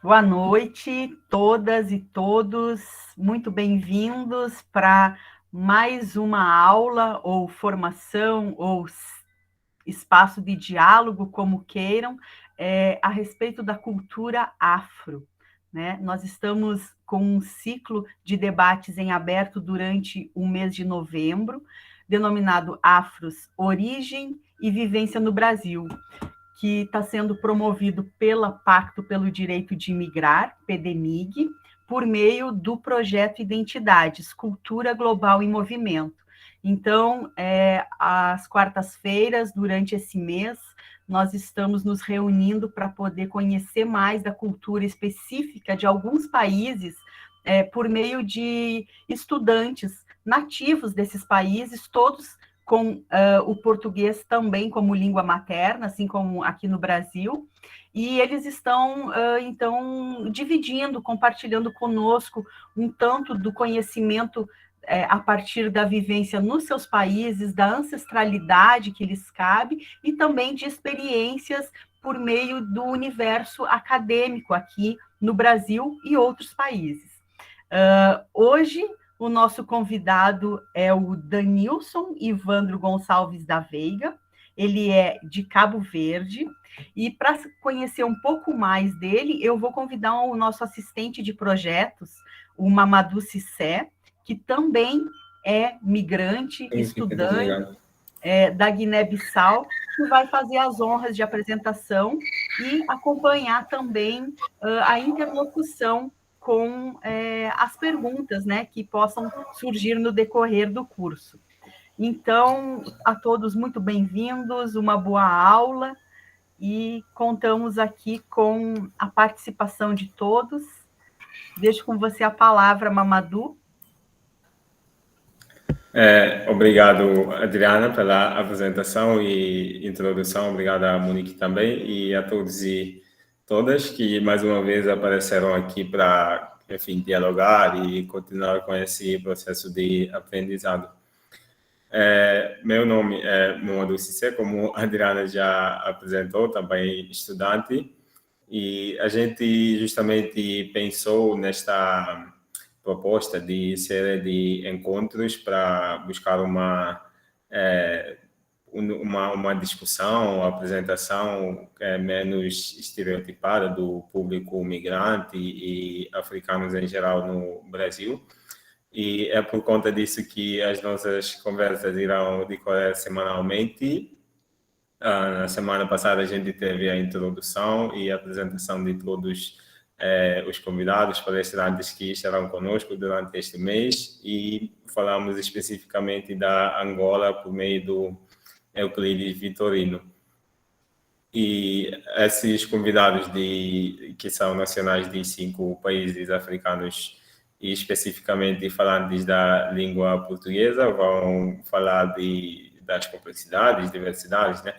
Boa noite, todas e todos. Muito bem-vindos para mais uma aula ou formação ou espaço de diálogo, como queiram, a respeito da cultura afro. Né? Nós estamos com um ciclo de debates em aberto durante o mês de novembro, denominado Afros, Origem e Vivência no Brasil, que está sendo promovido pela Pacto pelo Direito de Imigrar, PDMIG, por meio do projeto Identidades, Cultura Global em Movimento. Então, às quartas-feiras, durante esse mês, nós estamos nos reunindo para poder conhecer mais da cultura específica de alguns países, por meio de estudantes nativos desses países, todos com o português também como língua materna, assim como aqui no Brasil, e eles estão, então, dividindo, compartilhando conosco um tanto do conhecimento a partir da vivência nos seus países, da ancestralidade que lhes cabe, e também de experiências por meio do universo acadêmico aqui no Brasil e outros países. Hoje, o nosso convidado é o Danilson Ivandro Gonçalves da Veiga, ele é de Cabo Verde, e para conhecer um pouco mais dele, eu vou convidar o nosso assistente de projetos, o Mamadou Cissé, que também é migrante, estudante da Guiné-Bissau, que vai fazer as honras de apresentação e acompanhar também a interlocução com as perguntas, né, que possam surgir no decorrer do curso. Então, a todos muito bem-vindos, uma boa aula, e contamos aqui com a participação de todos. Deixo com você a palavra, Mamadou. Obrigado, Adriana, pela apresentação e introdução. Obrigado a Monique também e a todos e todas que mais uma vez apareceram aqui para, enfim, dialogar e continuar com esse processo de aprendizado. Meu nome é Mamadou Cissé, como a Adriana já apresentou, também estudante, e a gente justamente pensou nesta proposta de série de encontros para buscar uma discussão, apresentação menos estereotipada do público migrante e africanos em geral no Brasil. E é por conta disso que as nossas conversas irão decorrer semanalmente. Na semana passada a gente teve a introdução e a apresentação de todos os convidados, palestrantes que estarão conosco durante este mês, e falamos especificamente da Angola por meio do Euclides Vitorino. E esses convidados que são nacionais de 5 países africanos e especificamente falantes da língua portuguesa vão falar das complexidades, diversidades, né,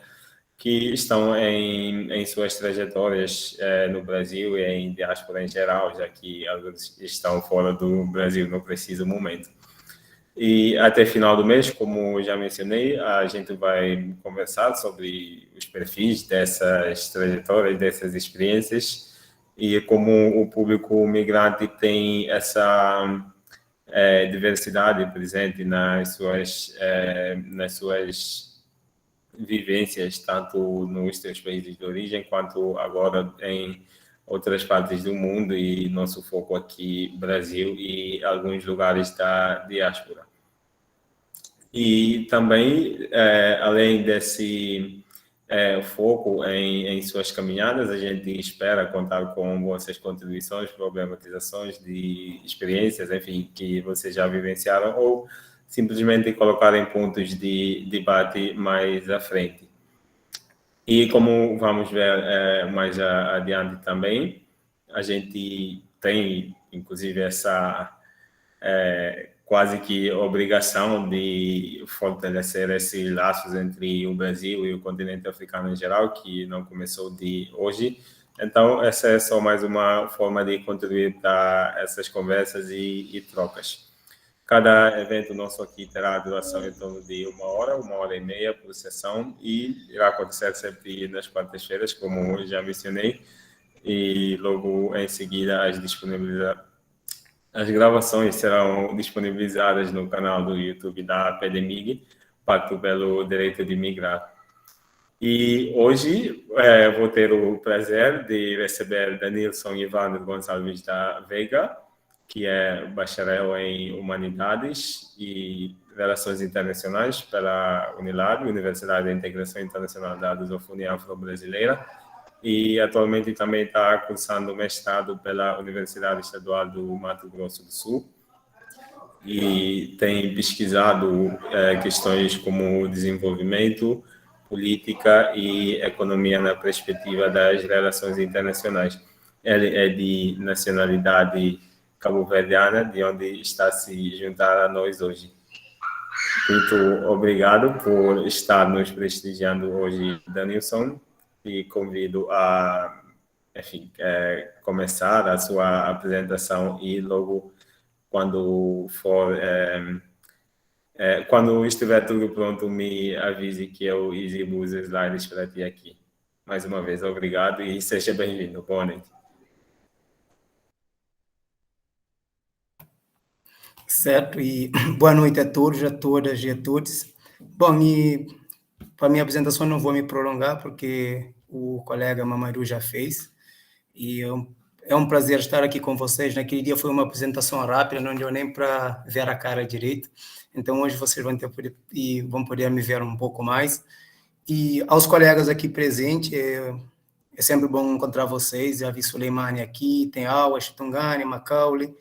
que estão em suas trajetórias no Brasil e em diáspora em geral, já que alguns estão fora do Brasil no preciso momento. E até final do mês, como já mencionei, a gente vai conversar sobre os perfis dessas trajetórias, dessas experiências, e como o público migrante tem essa diversidade presente nas suas vivências, tanto nos seus países de origem, quanto agora em outras partes do mundo, e nosso foco aqui, Brasil e alguns lugares da diáspora. E também, além desse foco em suas caminhadas, a gente espera contar com vossas contribuições, problematizações de experiências, enfim, que vocês já vivenciaram, ou simplesmente colocarem pontos de debate mais à frente. E como vamos ver mais adiante também, a gente tem, inclusive, essa quase que obrigação de fortalecer esses laços entre o Brasil e o continente africano em geral, que não começou de hoje. Então, essa é só mais uma forma de contribuir para essas conversas e trocas. Cada evento nosso aqui terá duração em torno de 1 hora e meia por sessão, e irá acontecer sempre nas quartas-feiras, como já mencionei. e logo em seguida as gravações serão disponibilizadas no canal do YouTube da PDMIG, Pacto pelo Direito de Migrar. E hoje vou ter o prazer de receber Danilson Evandro Gonçalves da Veiga, que é bacharel em Humanidades e Relações Internacionais pela UNILAD, Universidade de Integração Internacional da Lusofonia Afro-Brasileira, e atualmente também está cursando mestrado pela Universidade Estadual do Mato Grosso do Sul, e tem pesquisado questões como desenvolvimento, política e economia na perspectiva das relações internacionais. Ele é de nacionalidade cabo-verdiana, de onde está se juntar a nós hoje. Muito obrigado por estar nos prestigiando hoje, Danilson, e convido a, enfim, começar a sua apresentação e logo quando estiver tudo pronto, me avise que eu exibo os slides para ti aqui. Mais uma vez, obrigado e seja bem-vindo. Boa noite. Certo, e boa noite a todos, a todas e a todos. Bom, e para a minha apresentação não vou me prolongar, porque o colega Mamadou já fez, e é um prazer estar aqui com vocês. Naquele dia foi uma apresentação rápida, não deu nem para ver a cara direito, então hoje vocês vão poder me ver um pouco mais. E aos colegas aqui presentes, é sempre bom encontrar vocês. Já vi Suleimani aqui, tem Awa, Chitungani, Macaulay,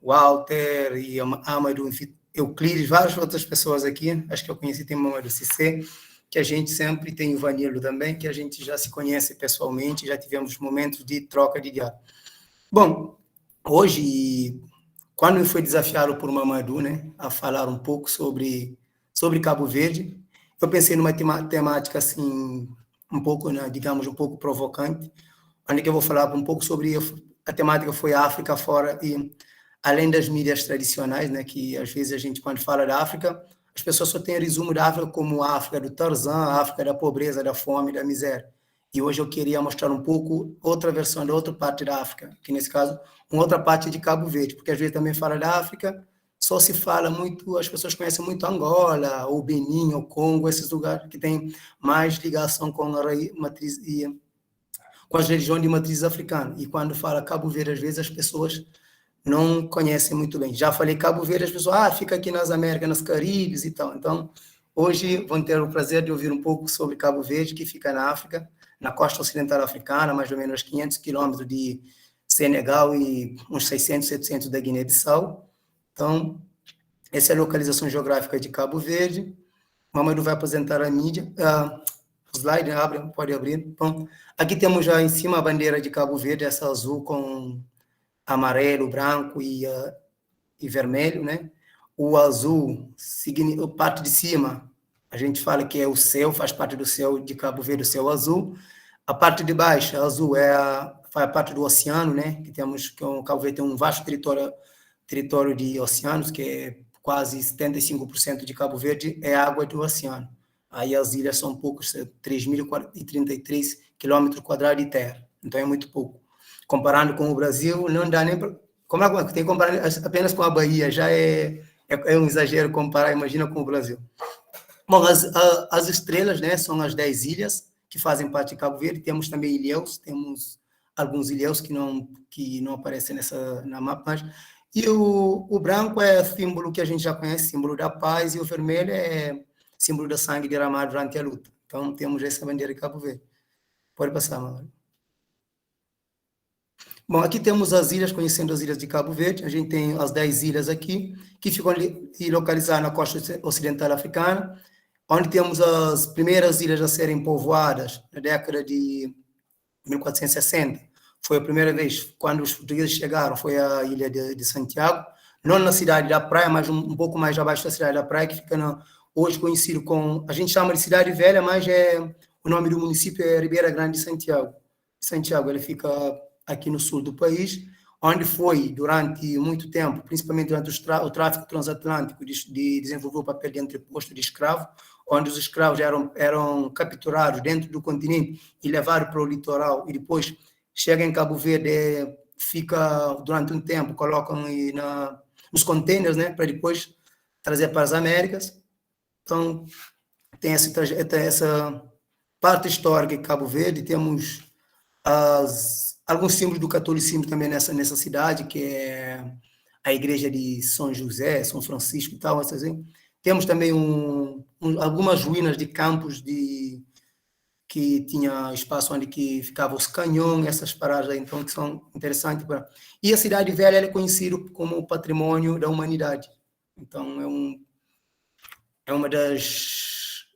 Walter e Amadou, Euclides, várias outras pessoas aqui, acho que eu conheci, tem o Mamadou Cissé, que a gente sempre tem o Vanilo também, que a gente já se conhece pessoalmente, já tivemos momentos de troca de diálogo. Bom, hoje, quando eu fui desafiado por Mamadou, né, a falar um pouco sobre Cabo Verde, eu pensei numa temática assim, um pouco, né, digamos, um pouco provocante, onde eu vou falar um pouco sobre a temática foi a África fora e além das mídias tradicionais, né, que às vezes a gente, quando fala da África, as pessoas só têm o resumo da África como a África do Tarzan, a África da pobreza, da fome, da miséria. E hoje eu queria mostrar um pouco outra versão da outra parte da África, que nesse caso, uma outra parte de Cabo Verde, porque às vezes também fala da África, só se fala muito, as pessoas conhecem muito Angola, ou Benin, ou Congo, esses lugares que têm mais ligação com a matriz e com as religiões de matriz africana. E quando fala Cabo Verde, às vezes as pessoas não conhecem muito bem. Já falei Cabo Verde, as pessoas, fica aqui nas Américas, nas Caribes e tal. Então, hoje vão ter o prazer de ouvir um pouco sobre Cabo Verde, que fica na África, na costa ocidental africana, mais ou menos 500 quilômetros de Senegal e uns 600, 700 da Guiné-Bissau. Então, essa é a localização geográfica de Cabo Verde. O Mamadou vai apresentar a mídia. O slide, pode abrir. Bom, aqui temos já em cima a bandeira de Cabo Verde, essa azul com amarelo, branco e vermelho, né? O azul, a parte de cima, a gente fala que é o céu, faz parte do céu de Cabo Verde, o céu azul. A parte de baixo, azul, faz parte do oceano, né? Que o Cabo Verde tem um vasto território de oceanos, que é quase 75% de Cabo Verde é água do oceano. Aí as ilhas são poucos, 3.033 quilômetros quadrados de terra, então é muito pouco. Comparando com o Brasil, não dá nem para... Tem que comparar apenas com a Bahia, já é um exagero comparar, imagina com o Brasil. Bom, as estrelas, né, são as 10 ilhas que fazem parte de Cabo Verde, temos também ilhéus, temos alguns ilhéus que não aparecem na mapa, e o branco é símbolo que a gente já conhece, símbolo da paz, e o vermelho é símbolo da sangue derramado durante a luta. Então, temos essa bandeira de Cabo Verde. Pode passar, Mauro. Bom, aqui temos as ilhas, conhecendo as ilhas de Cabo Verde. A gente tem as 10 ilhas aqui, que ficam localizadas na costa ocidental africana, onde temos as primeiras ilhas a serem povoadas na década de 1460. Foi a primeira vez, quando os portugueses chegaram, foi a ilha de Santiago, não na cidade da Praia, mas um pouco mais abaixo da cidade da Praia, que fica hoje conhecido como, a gente chama de Cidade Velha, mas o nome do município é Ribeira Grande de Santiago. Santiago, ele fica aqui no sul do país, onde foi, durante muito tempo, principalmente durante o tráfico transatlântico, de desenvolver o papel de entreposto de escravo, onde os escravos eram capturados dentro do continente e levados para o litoral, e depois chega em Cabo Verde, fica durante um tempo, colocam nos containers, né, para depois trazer para as Américas. Então, tem essa parte histórica em Cabo Verde, temos alguns símbolos do catolicismo também nessa cidade, que é a igreja de São José, São Francisco e tal, assim. Temos também algumas ruínas de campos que tinha espaço onde que ficavam os canhões, essas paradas aí, então, que são interessantes. E a Cidade Velha é conhecida como patrimônio da humanidade. Então, é uma das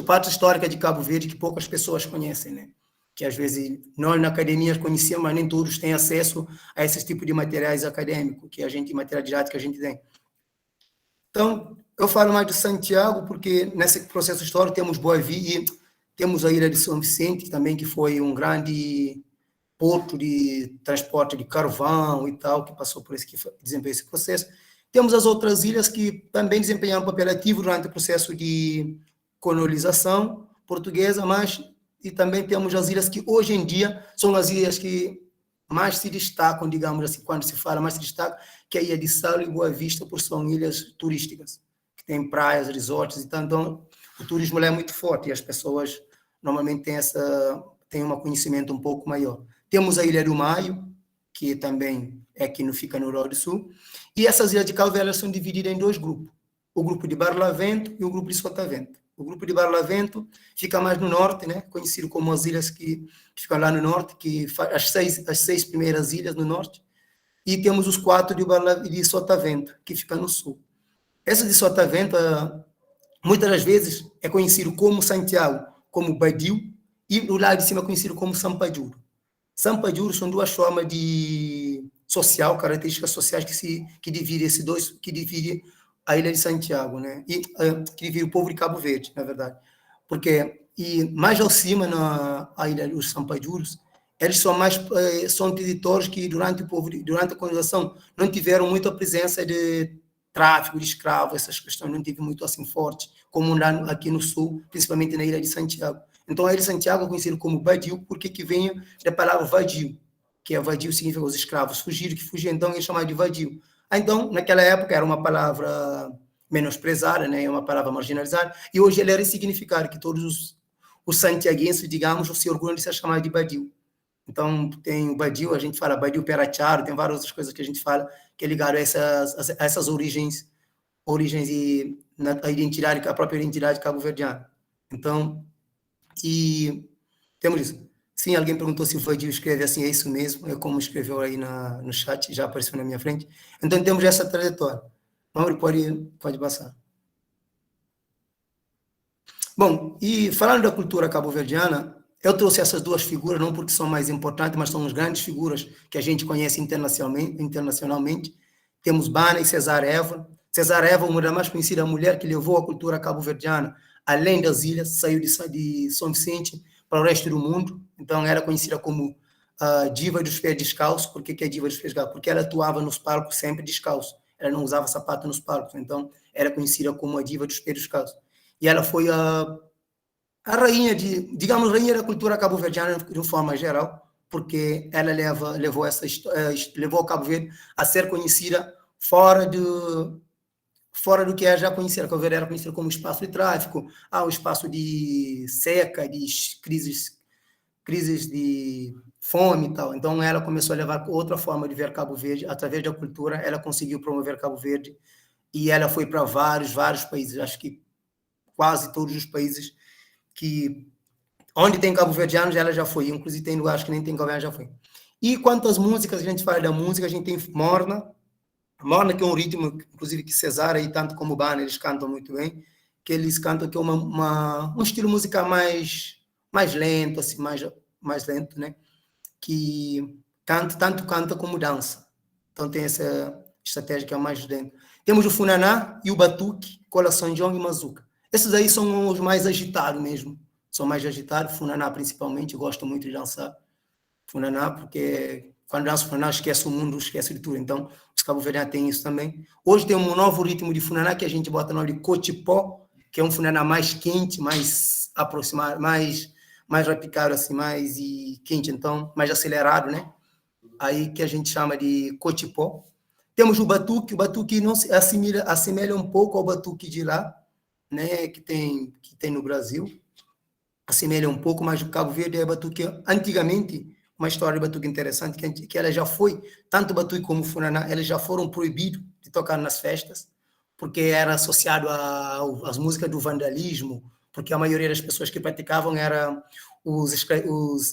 partes históricas de Cabo Verde que poucas pessoas conhecem, né? Que às vezes nós na academia conhecemos, mas nem todos têm acesso a esses tipos de materiais acadêmicos, material didático que a gente tem. Então, eu falo mais de Santiago, porque nesse processo histórico temos Boa Vista, temos a Ilha de São Vicente também, que foi um grande porto de transporte de carvão e tal, que passou por que desempenhou esse processo. Temos as outras ilhas que também desempenharam um papel ativo durante o processo de colonização portuguesa, e também temos as ilhas que hoje em dia são as ilhas que mais se destacam, digamos assim, quando se fala mais se destaca, que é a Ilha de Sal e Boa Vista, por são ilhas turísticas, que tem praias, resorts e tal. Então, o turismo lá é muito forte e as pessoas normalmente têm um conhecimento um pouco maior. Temos a Ilha do Maio, que também fica no Rio do Sul, e essas ilhas de Cabo Verde são divididas em dois grupos, o grupo de Barlavento e o grupo de Sotavento. O grupo de Barlavento fica mais no norte, né, conhecido como as ilhas que ficam lá no norte, que as seis primeiras ilhas no norte, e temos os 4 de Sotavento, que ficam no sul. Essa de Sotavento, muitas das vezes, é conhecido como Santiago, como Badiu, e o lado de cima é conhecido como Sampajuro. Sampajuro são duas formas de características sociais que dividem que dividem a Ilha de Santiago, né? E que divide o povo de Cabo Verde, na verdade. E mais ao cima, na Ilha dos Sampajuros, eles são territórios que, durante a colonização, não tiveram muita presença de tráfico de escravos, essas questões não teve muito assim forte, como aqui no sul, principalmente na Ilha de Santiago. Então, a Ilha de Santiago é conhecida como Badiu, porque que vem da palavra vadio, que vadio significa os escravos fugiram, então é chamado de vadio. Então, naquela época, era uma palavra menosprezada, né? Uma palavra marginalizada, e hoje ela é ressignificada, que todos os santiaguenses, digamos, se orgulham de ser chamado de Badiu. Então, tem o Badiu, a gente fala Badiu Peracharo, tem várias outras coisas que a gente fala, que é ligado a essas origens e a própria identidade cabo-verdiana. Então, e temos isso. Sim, alguém perguntou se o Vadio escreve assim, é isso mesmo, é como escreveu aí no chat, já apareceu na minha frente. Então, temos essa trajetória. Mauro, pode passar. Bom, e falando da cultura cabo-verdiana, eu trouxe essas duas figuras, não porque são mais importantes, mas são as grandes figuras que a gente conhece internacionalmente. Temos Bana e Cesar Évora. Cesar Évora, uma das mais conhecidas mulheres que levou a cultura cabo-verdiana além das ilhas, saiu de São Vicente para o resto do mundo. Então, era conhecida como a diva dos pés descalços. Por que é diva dos pés descalços? Porque ela atuava nos palcos sempre descalço. Ela não usava sapato nos palcos. Então, era conhecida como a diva dos pés descalços. E ela foi a rainha rainha da cultura cabo-verdiana de uma forma geral, porque ela levou o Cabo Verde a ser conhecida fora do que ela já conhecia. Cabo Verde era conhecida como espaço de tráfico, um espaço de seca, de crises de fome e tal. Então, ela começou a levar outra forma de ver Cabo Verde, através da cultura, ela conseguiu promover Cabo Verde, e ela foi para vários países, acho que quase todos os países onde tem cabo-verdianos, ela já foi, inclusive tem lugares que nem tem cabo-verdiano, já foi. E quanto às músicas, a gente fala da música, a gente tem Morna, que é um ritmo, inclusive, que Cesar e tanto como Bana, eles cantam muito bem, que eles cantam que é um estilo musical mais lento, assim, mais lento, né? Que tanto canta como dança. Então tem essa estratégia que é mais lento. Temos o Funaná e o Batuque, Cola Sanjong e Mazuca. Esses aí são os mais agitados mesmo. São mais agitados, Funaná principalmente, eu gosto muito de dançar Funaná, porque quando danço Funaná esquece o mundo, esquece de tudo. Então, os cabo-verdianos têm isso também. Hoje tem um novo ritmo de Funaná que a gente bota no nome de Cotipó, que é um Funaná mais quente, mais aproximado, mais mais rapicado, assim, mais e quente, então, mais acelerado, né? Aí que a gente chama de cotipó. Temos o batuque não se assemelha um pouco ao batuque de lá, né, que tem no Brasil, assemelha um pouco, mas o Cabo Verde é batuque, antigamente, uma história de batuque interessante, que ela já foi, tanto o batuque como o funaná, eles já foram proibidos de tocar nas festas, porque era associado às músicas do vandalismo, porque a maioria das pessoas que praticavam eram os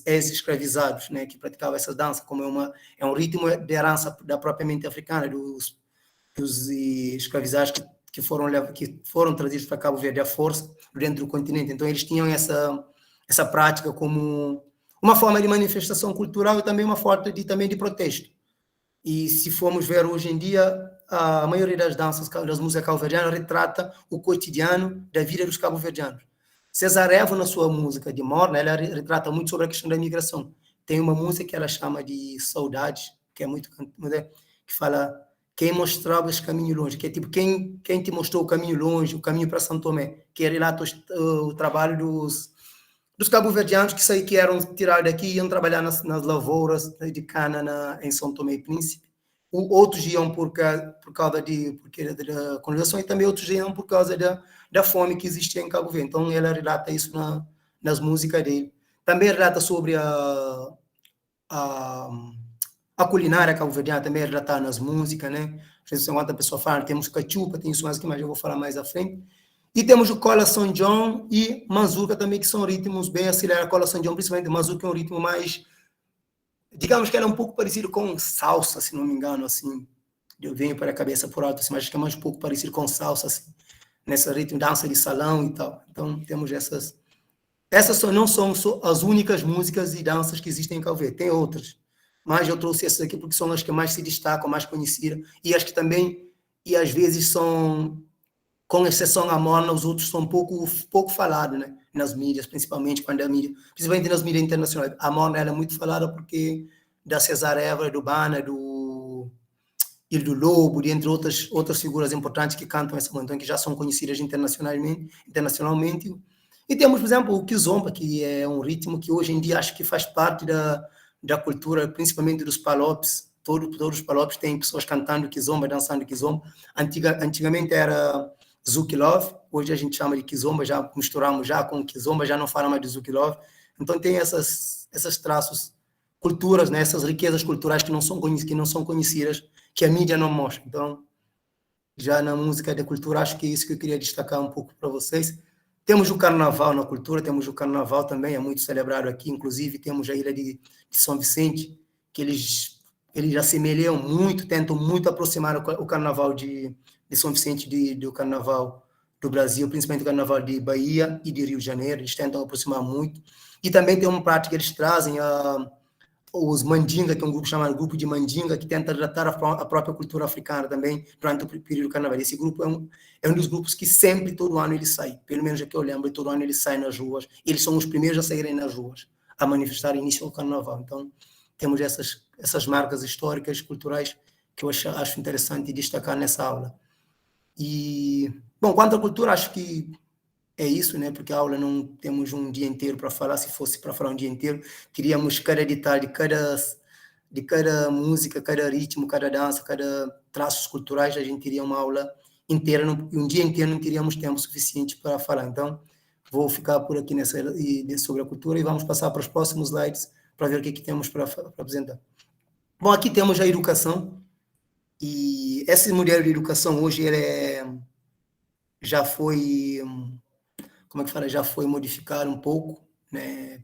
ex-escravizados, né, que praticavam essa dança, como é um ritmo de herança da própria mente africana, dos escravizados que foram trazidos para Cabo Verde à força dentro do continente. Então, eles tinham essa prática como uma forma de manifestação cultural e também uma forma também de protesto. E se formos ver hoje em dia, a maioria das danças, das músicas cabo-verdianas, retrata o cotidiano da vida dos cabo-verdianos. César Evo, na sua música de Morna, ela retrata muito sobre a questão da imigração. Tem uma música que ela chama de Saudades, que é muito, que fala quem mostrava esse caminho longe, que é tipo quem te mostrou o caminho longe, o caminho para São Tomé, que relata o trabalho dos cabo-verdianos que eram tirados daqui e iam trabalhar nas lavouras de cana em São Tomé e Príncipe. Outros iam por causa da colonização e também outros iam por causa da fome que existia em Cabo Verde. Então, ela relata isso nas músicas dele. Também relata sobre a culinária cabo-verdiana, também é relatada nas músicas, né? Enquanto a pessoa fala, temos cachupa, tem isso mais que mais eu vou falar mais à frente. E temos o Cola São João e Manzuca também, que são ritmos bem acelerados. Cola São João, principalmente Manzuca, é um ritmo mais... Digamos que ela é um pouco parecido com salsa, se não me engano, assim. Eu venho para a cabeça por alto, assim, mas acho que é mais um pouco parecido com salsa, assim. Nesse ritmo, dança de salão e tal. Então, temos essas... Essas não são as únicas músicas e danças que existem em Cabo Verde. Tem outras. Mas eu trouxe essas aqui porque são as que mais se destacam, mais conhecidas. E as que também, e às vezes são... Com exceção à Morna, os outros são pouco falados, né? Nas mídias, principalmente principalmente nas mídias internacionais. A Morna era muito falada porque da César Évora, do Bana, do Lobo, entre outras figuras importantes que cantam essa música, que já são conhecidas internacionalmente. E temos, por exemplo, o Kizomba, que é um ritmo que hoje em dia acho que faz parte da cultura, principalmente dos palopes. Todos os palopes têm pessoas cantando Kizomba, dançando Kizomba. Antigamente era Zukilov, hoje a gente chama de Kizomba, já misturamos já com Kizomba, já não fala mais de Zukilov. Então tem esses traços, culturas, né, essas riquezas culturais que não são conhecidas, que a mídia não mostra. Então, já na música de cultura, acho que é isso que eu queria destacar um pouco para vocês. Temos o carnaval na cultura, temos o carnaval também, é muito celebrado aqui, inclusive temos a ilha de São Vicente, que eles assemelham muito, tentam muito aproximar o carnaval de São Vicente do carnaval do Brasil, principalmente o carnaval de Bahia e de Rio de Janeiro, eles tentam aproximar muito. E também tem uma prática, eles trazem os Mandinga, que é um grupo chamado Grupo de Mandinga, que tenta tratar a própria cultura africana também durante o período do carnaval. Esse grupo é um dos grupos que sempre, todo ano, ele sai, pelo menos é que eu lembro, todo ano ele sai nas ruas, eles são os primeiros a saírem nas ruas, a manifestar início ao carnaval. Então, temos essas marcas históricas, culturais, que eu acho interessante destacar nessa aula. E, bom, quanto à cultura, acho que é isso, né? Porque a aula não temos um dia inteiro para falar. Se fosse para falar um dia inteiro, teríamos cada detalhe, de cada música, cada ritmo, cada dança, cada traços culturais, a gente teria uma aula inteira, um dia inteiro não teríamos tempo suficiente para falar. Então, vou ficar por aqui sobre a cultura e vamos passar para os próximos slides para ver o que temos para apresentar. Bom, aqui temos a educação, e esse modelo de educação hoje ele já foi, já foi modificado um pouco, né?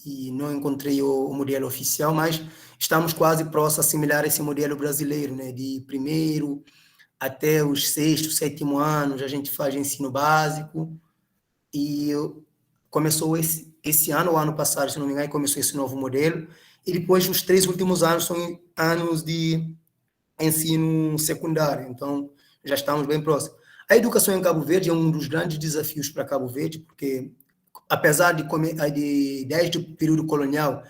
E não encontrei o modelo oficial, mas estamos quase próximos a assimilar esse modelo brasileiro, né? De primeiro até os sexto, sétimo anos, a gente faz ensino básico, e começou esse ano, ou ano passado, se não me engano, começou esse novo modelo, e depois os 3 últimos anos são anos de ensino secundário, então já estamos bem próximos. A educação em Cabo Verde é um dos grandes desafios para Cabo Verde, porque apesar desde o período colonial,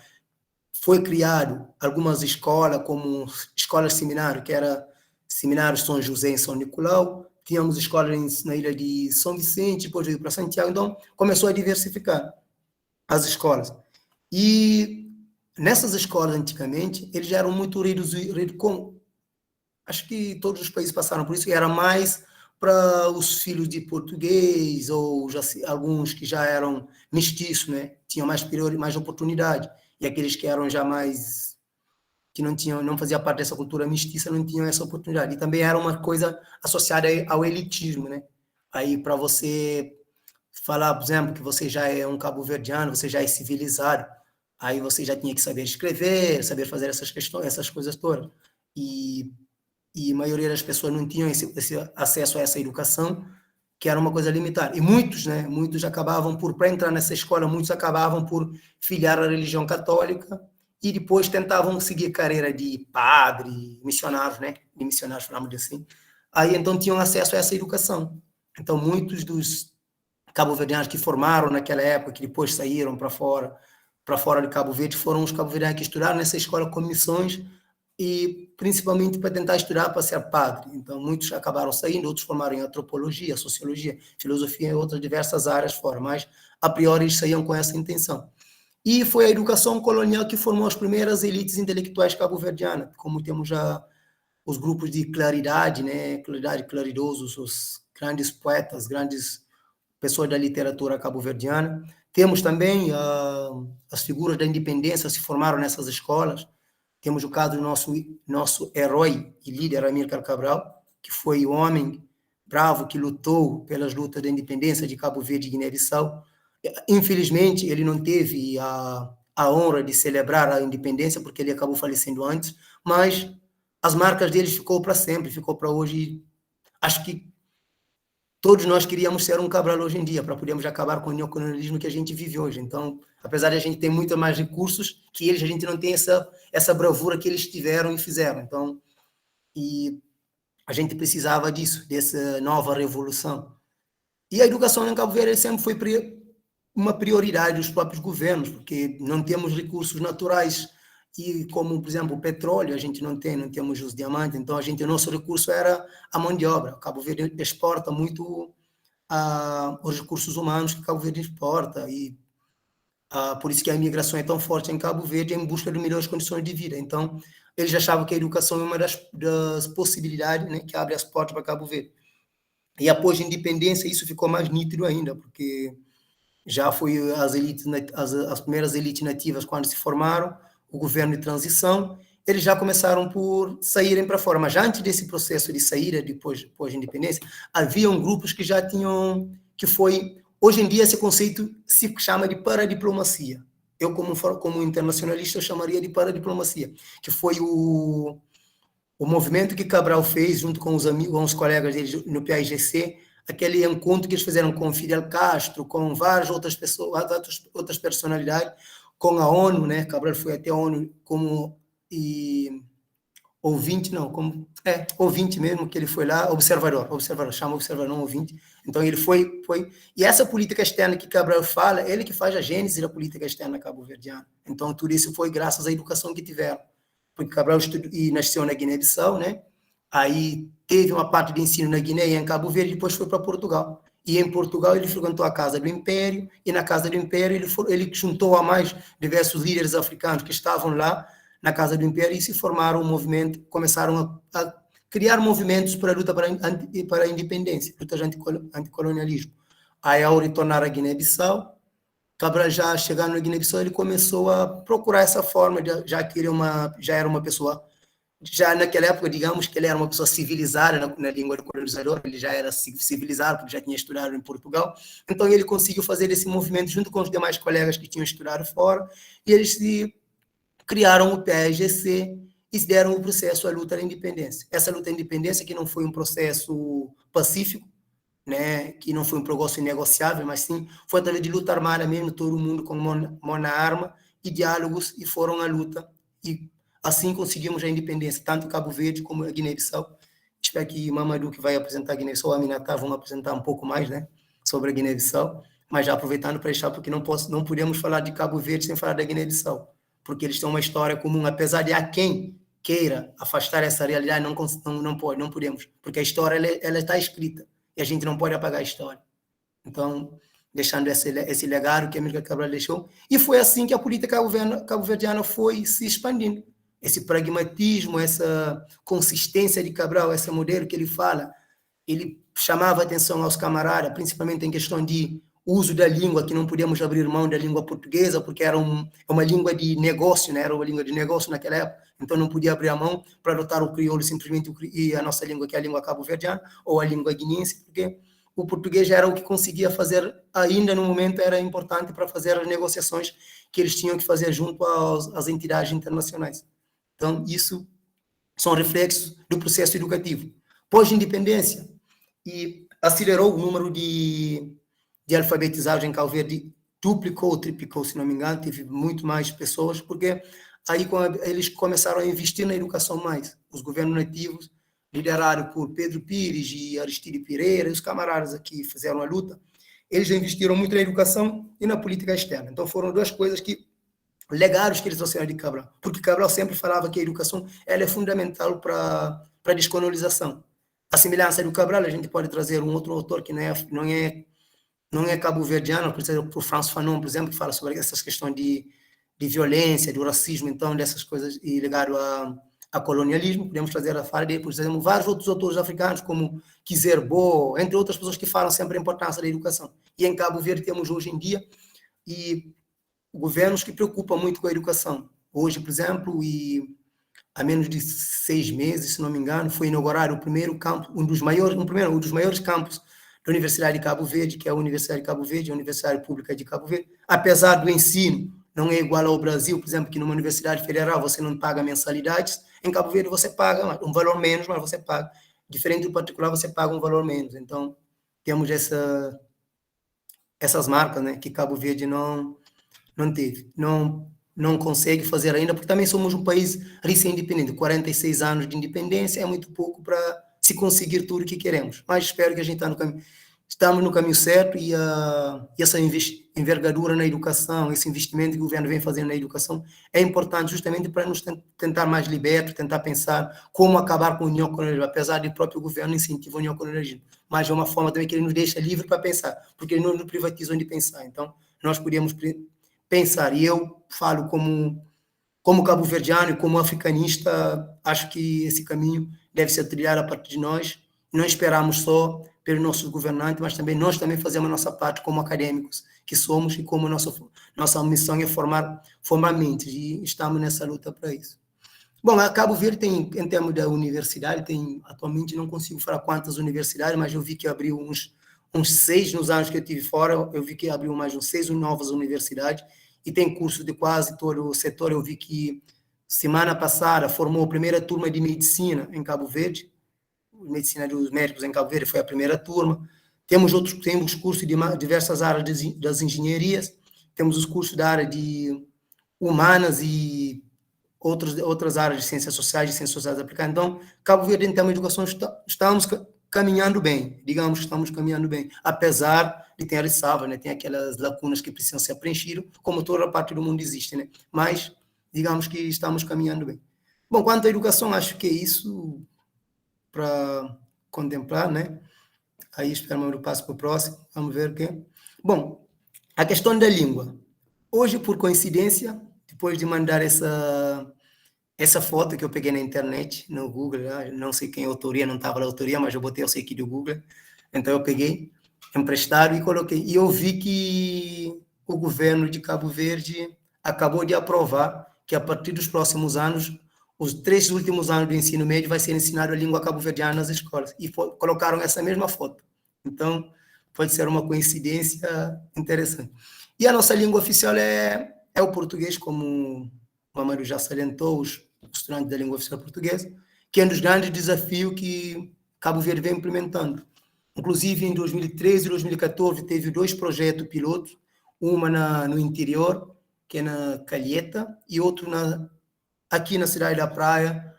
foi criado algumas escolas, como escolas seminário, que era Seminário São José em São Nicolau, tínhamos escolas na ilha de São Vicente, depois veio para Santiago, então começou a diversificar. as escolas. E nessas escolas, antigamente, eles já eram muito reduzidos, como acho que todos os países passaram por isso, e era mais para os filhos de português, ou já, alguns que já eram mestiços, né? Tinham mais oportunidade. E aqueles que eram já mais, que não fazia parte dessa cultura mestiça, não tinham essa oportunidade. E também era uma coisa associada ao elitismo, né? Aí, para você falar, por exemplo, que você já é um cabo-verdiano, você já é civilizado, aí você já tinha que saber escrever, saber fazer essas questões, essas coisas todas. E a maioria das pessoas não tinham esse acesso a essa educação, que era uma coisa limitada. E muitos, né, muitos acabavam para entrar nessa escola, muitos acabavam por filiar a religião católica e depois tentavam seguir carreira de padre, missionários, né, de missionários, falamos assim. Aí, então, tinham acesso a essa educação. Então, muitos dos cabo-verdianos que formaram naquela época, que depois saíram para fora de Cabo Verde, foram os cabo-verdianos que estudaram nessa escola com missões, e principalmente para tentar estudar para ser padre. Então, muitos acabaram saindo, outros formaram em antropologia, sociologia, filosofia e outras diversas áreas fora, mas a priori eles saíam com essa intenção. E foi a educação colonial que formou as primeiras elites intelectuais cabo-verdianas, como temos já os grupos de claridade, né, claridosos, os grandes poetas, grandes pessoas da literatura cabo-verdiana. Temos também as figuras da independência se formaram nessas escolas. Temos o caso do nosso herói e líder, Amílcar Cabral, que foi o homem bravo que lutou pelas lutas da independência de Cabo Verde e Guiné-Bissau. Infelizmente, ele não teve a honra de celebrar a independência, porque ele acabou falecendo antes, mas as marcas dele ficou para sempre, ficou para hoje. Acho que todos nós queríamos ser um Cabral hoje em dia, para podermos acabar com o neocolonialismo que a gente vive hoje. Então, apesar de a gente ter muito mais recursos que eles, a gente não tem essa bravura que eles tiveram e fizeram. Então, e a gente precisava disso, dessa nova revolução. E a educação em Cabo Verde sempre foi uma prioridade dos próprios governos, porque não temos recursos naturais, e como, por exemplo, o petróleo, a gente não temos os diamantes, então o nosso recurso era a mão de obra. Cabo Verde exporta muito os recursos humanos que Cabo Verde exporta, e por isso que a imigração é tão forte em Cabo Verde, em busca de melhores condições de vida. Então, eles achavam que a educação é uma das possibilidades, né, que abre as portas para Cabo Verde. E após a independência, isso ficou mais nítido ainda, porque já foi as primeiras elites nativas, quando se formaram, o governo de transição, eles já começaram por saírem para fora. Mas já antes desse processo de saída, depois da independência, haviam grupos que já tinham, hoje em dia esse conceito se chama de paradiplomacia. Eu, como internacionalista, eu chamaria de paradiplomacia, que foi o movimento que Cabral fez junto com os colegas dele no PAIGC, aquele encontro que eles fizeram com Fidel Castro, com várias outras pessoas, outras personalidades, com a ONU, né? Cabral foi até a ONU como ouvinte, não, como ouvinte mesmo, que ele foi lá, observador, chama observador, não ouvinte. Então ele foi, e essa política externa que Cabral fala, ele que faz a gênese da política externa cabo-verdiana. Então tudo isso foi graças à educação que tiveram, porque Cabral nasceu na Guiné-Bissau, né? Aí teve uma parte de ensino na Guiné e em Cabo Verde, depois foi para Portugal. E em Portugal ele frequentou a Casa do Império, e na Casa do Império ele juntou a mais diversos líderes africanos que estavam lá na Casa do Império e se formaram um movimento, começaram a criar movimentos para a luta para a independência, lutas anticolonialismo. Aí, ao retornar à Guiné-Bissau, Cabral já chegando na Guiné-Bissau, ele começou a procurar essa forma, já que ele já era uma pessoa, já naquela época, digamos que ele era uma pessoa civilizada na língua do colonizador, ele já era civilizado, porque já tinha estudado em Portugal, então ele conseguiu fazer esse movimento junto com os demais colegas que tinham estudado fora, e eles criaram o PAIGC e deram o processo à luta da independência. Essa luta da independência, que não foi um processo pacífico, né, que não foi um negócio negociável, mas sim foi através de luta armada mesmo, todo mundo com mão na arma, e diálogos, e foram à luta, e assim conseguimos a independência, tanto Cabo Verde como a Guiné-Bissau. Espero que Mamadou, que vai apresentar a Guiné-Bissau, a Aminata, vão apresentar um pouco mais, né, sobre a Guiné-Bissau, mas já aproveitando para deixar, porque não podemos falar de Cabo Verde sem falar da Guiné-Bissau, porque eles têm uma história comum, apesar de quem queira afastar essa realidade, não podemos, porque a história ela está escrita, e a gente não pode apagar a história. Então, deixando esse legado que a Amílcar Cabral deixou, e foi assim que a política cabo-verdiana foi se expandindo. Esse pragmatismo, essa consistência de Cabral, esse modelo que ele fala, ele chamava atenção aos camaradas, principalmente em questão de uso da língua, que não podíamos abrir mão da língua portuguesa, porque era uma língua de negócio, né? Era uma língua de negócio naquela época, então não podia abrir a mão para adotar o crioulo, simplesmente e a nossa língua, que é a língua cabo-verdiana, ou a língua guineense, porque o português era o que conseguia fazer, ainda no momento era importante para fazer as negociações que eles tinham que fazer junto às entidades internacionais. Então, isso são reflexos do processo educativo. Pós-independência, e acelerou o número de alfabetizados em Cabo Verde, duplicou ou triplicou, se não me engano, teve muito mais pessoas, porque aí eles começaram a investir na educação mais. Os governos nativos, liderados por Pedro Pires e Aristide Pereira, e os camaradas aqui fizeram a luta, eles investiram muito na educação e na política externa. Então foram duas coisas legados que eles trouxeram de Cabral, porque Cabral sempre falava que a educação ela é fundamental para a descolonização. A semelhança do Cabral, a gente pode trazer um outro autor que não é cabo-verdiano, por exemplo, por François Fanon, por exemplo, que fala sobre essas questões de violência, do racismo, então, dessas coisas, e ligado a colonialismo. Podemos trazer a fala dele, por exemplo, vários outros autores africanos, como Kizerbo, entre outras pessoas que falam sempre a importância da educação. E em Cabo Verde temos hoje em dia governos que preocupam muito com a educação. Hoje, por exemplo, e há menos de 6 meses, se não me engano, foi inaugurado o primeiro campo, um dos maiores campos da Universidade de Cabo Verde, que é a Universidade de Cabo Verde, a Universidade Pública de Cabo Verde. Apesar do ensino não é igual ao Brasil, por exemplo, que numa universidade federal você não paga mensalidades, em Cabo Verde você paga um valor menos, mas você paga. Diferente do particular, você paga um valor menos. Então, temos essas marcas, né, que Cabo Verde não teve, não consegue fazer ainda, porque também somos um país recém-independente. 46 anos de independência é muito pouco para se conseguir tudo o que queremos. Mas espero que a gente estamos no caminho certo, e essa envergadura na educação, esse investimento que o governo vem fazendo na educação é importante justamente para nos tentar mais libertos, tentar pensar como acabar com o neocolonialismo, apesar de o próprio governo incentivar o neocolonialismo, mas é uma forma também que ele nos deixa livre para pensar, porque ele não nos privatizam de pensar. Então, nós podíamos pensar, e eu falo como cabo-verdiano e como africanista, acho que esse caminho deve ser trilhado a partir de nós. Não esperamos só pelos nossos governantes, mas também nós também fazemos a nossa parte como acadêmicos que somos, e como nossa missão é formar mentes, e estamos nessa luta para isso. Bom, a Cabo Verde tem, em termos da universidade, atualmente não consigo falar quantas universidades, mas eu vi que abriu uns 6 nos anos que eu estive fora, eu vi que abriu mais uns 6 novas universidades, e tem curso de quase todo o setor. Eu vi que semana passada formou a primeira turma de medicina em Cabo Verde, medicina dos médicos em Cabo Verde foi a primeira turma. Temos cursos de diversas áreas das engenharias, temos os cursos da área de humanas e outras áreas de ciências sociais aplicadas. Então, Cabo Verde, em termos de educação, estamos caminhando bem, digamos que estamos caminhando bem, apesar de ter ressalvas, né? Tem aquelas lacunas que precisam ser preenchidas, como toda parte do mundo existe, né? Mas, digamos que estamos caminhando bem. Bom, quanto à educação, acho que é isso para contemplar, né? Aí, espero que eu passe para o próximo, vamos ver o quê. Bom, a questão da língua. Hoje, por coincidência, depois de mandar essa foto que eu peguei na internet, no Google, não sei quem é a autoria, não estava na autoria, mas eu botei, eu sei que do Google, então eu peguei, emprestado e coloquei. E eu vi que o governo de Cabo Verde acabou de aprovar que a partir dos próximos anos, os 3 últimos anos do ensino médio vai ser ensinado a língua cabo-verdiana nas escolas. E colocaram essa mesma foto. Então, pode ser uma coincidência interessante. E a nossa língua oficial é o português, como o Mamadou já salientou, os estudantes da língua oficial portuguesa, que é um dos grandes desafios que Cabo Verde vem implementando. Inclusive, em 2013 e 2014, teve 2 projetos pilotos, uma no interior, que é na Calheta, e outro aqui na cidade da Praia,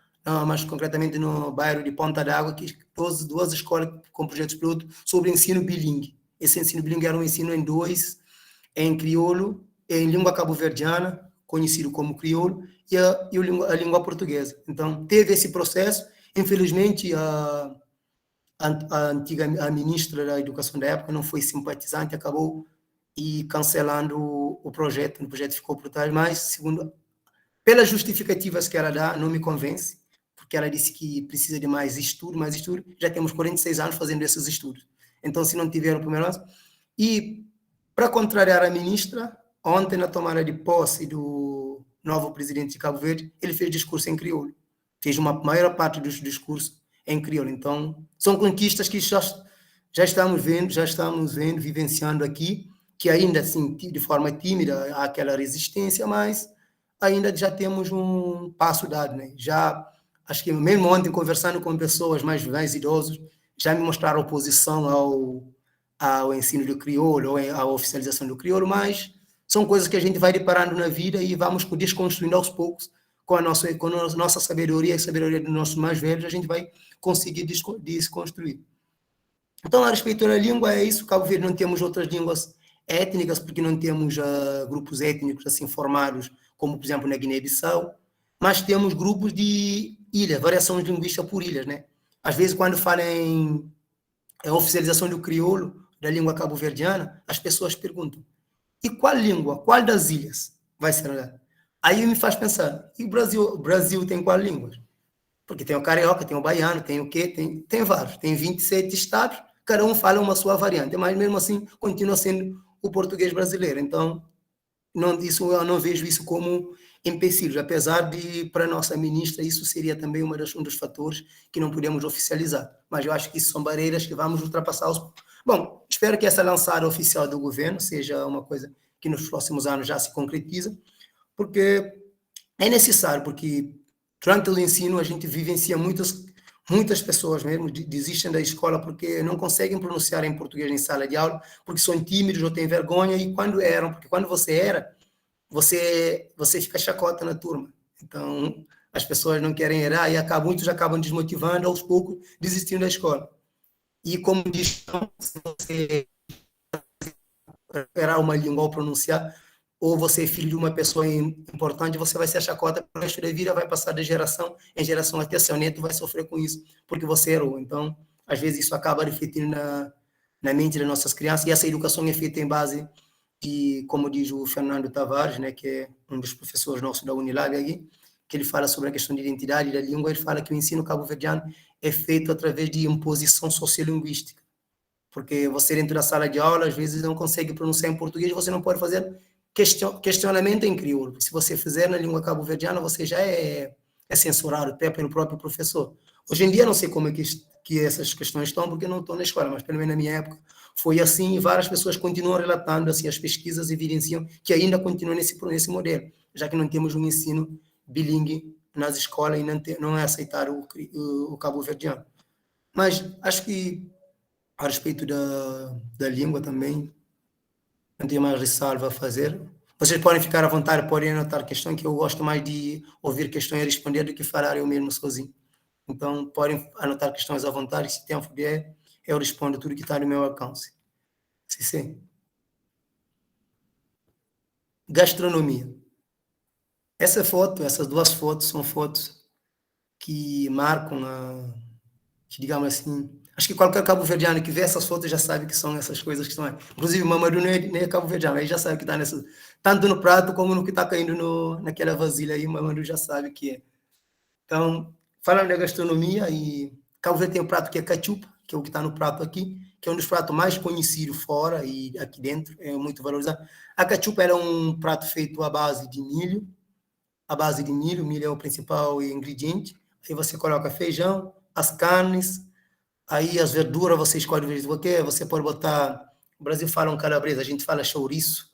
mais concretamente no bairro de Ponta d'Água, que 2 escolas com projetos pilotos sobre ensino bilingue. Esse ensino bilingue era um ensino em 2, em crioulo, em língua cabo-verdiana, conhecido como crioulo, e a língua portuguesa. Então, teve esse processo. Infelizmente, a ministra da Educação da época não foi simpatizante, acabou e cancelando o projeto ficou por trás, mas, segundo, pelas justificativas que ela dá, não me convence, porque ela disse que precisa de mais estudo, já temos 46 anos fazendo esses estudos, então se não tiver o primeiro ano, e para contrariar a ministra, ontem na tomada de posse do novo presidente de Cabo Verde, ele fez discurso em crioulo, fez uma maior parte dos discursos em crioulo, então são conquistas que já estamos vendo, vivenciando aqui, que ainda assim, de forma tímida, há aquela resistência, mas ainda já temos um passo dado, né? Já, acho que mesmo ontem, conversando com pessoas mais idosos, já me mostraram oposição ao ensino do crioulo, ou à oficialização do crioulo, mas são coisas que a gente vai deparando na vida e vamos desconstruindo aos poucos, com a nossa sabedoria, a sabedoria dos nossos mais velhos, a gente vai conseguir desconstruir. Então, a respeito da língua, é isso. Cabo Verde não temos outras línguas étnicas, porque não temos grupos étnicos assim formados, como, por exemplo, na Guiné-Bissau, mas temos grupos de ilhas, variações linguísticas por ilhas, né? Às vezes, quando falam em oficialização do crioulo, da língua cabo-verdiana, as pessoas perguntam, e qual língua, qual das ilhas vai ser lá? Aí me faz pensar, e o Brasil tem qual língua? Porque tem o carioca, tem o baiano, tem o quê? Tem vários, tem 27 estados, cada um fala uma sua variante, mas mesmo assim continua sendo o português brasileiro. Então, eu não vejo isso como empecilhos, apesar de, para a nossa ministra, isso seria também um dos fatores que não podemos oficializar. Mas eu acho que isso são barreiras que vamos ultrapassar. Bom, espero que essa lançada oficial do governo seja uma coisa que nos próximos anos já se concretiza, porque é necessário, porque durante o ensino a gente vivencia muitas pessoas mesmo desistem da escola porque não conseguem pronunciar em português em sala de aula, porque são tímidos ou têm vergonha, e porque quando você era, você fica chacota na turma. Então, as pessoas não querem errar e muitos acabam desmotivando, aos poucos, desistindo da escola. E como diz, se você errar uma língua ou pronunciar, ou você é filho de uma pessoa importante, você vai ser a chacota para o resto da vida, vai passar de geração em geração, até seu neto vai sofrer com isso, porque você errou. Então, às vezes isso acaba refletindo na mente das nossas crianças, e essa educação é feita em base de, como diz o Fernando Tavares, né, que é um dos professores nossos da Unilab aqui, que ele fala sobre a questão de identidade e da língua. Ele fala que o ensino cabo-verdiano é feito através de imposição sociolinguística, porque você dentro da sala de aula, às vezes não consegue pronunciar em português, você não pode fazer questionamento em crioulo, porque se você fizer na língua cabo-verdiana, você já é censurado até pelo próprio professor. Hoje em dia, não sei como é que essas questões estão, porque não estou na escola, mas pelo menos na minha época foi assim, e várias pessoas continuam relatando, assim, as pesquisas evidenciam que ainda continua nesse modelo, já que não temos um ensino bilingue nas escolas e não é aceitado o cabo-verdiano. Mas acho que, a respeito da língua também, não tenho mais ressalva a fazer. Vocês podem ficar à vontade, podem anotar questão, que eu gosto mais de ouvir questões e responder do que falar eu mesmo sozinho. Então, podem anotar questões à vontade, se tempo der, eu respondo tudo que está no meu alcance. Sim. Gastronomia. Essas duas fotos, são fotos que marcam que, digamos assim, acho que qualquer cabo-verdiano que vê essas fotos já sabe que são essas coisas que estão aí. Inclusive, Mamadou nem é cabo-verdiano, aí já sabe que está nessa, tanto no prato como no que está caindo naquela vasilha aí, Mamadou já sabe que é. Então, falando da gastronomia, e Cabo Verde tem um prato que é cachupa, que é o que está no prato aqui, que é um dos pratos mais conhecidos fora e aqui dentro, é muito valorizado. A cachupa é um prato feito à base de milho, milho é o principal ingrediente, aí você coloca feijão, as carnes, aí as verduras você escolhe o que você pode botar, o Brasil fala um calabresa, a gente fala chouriço,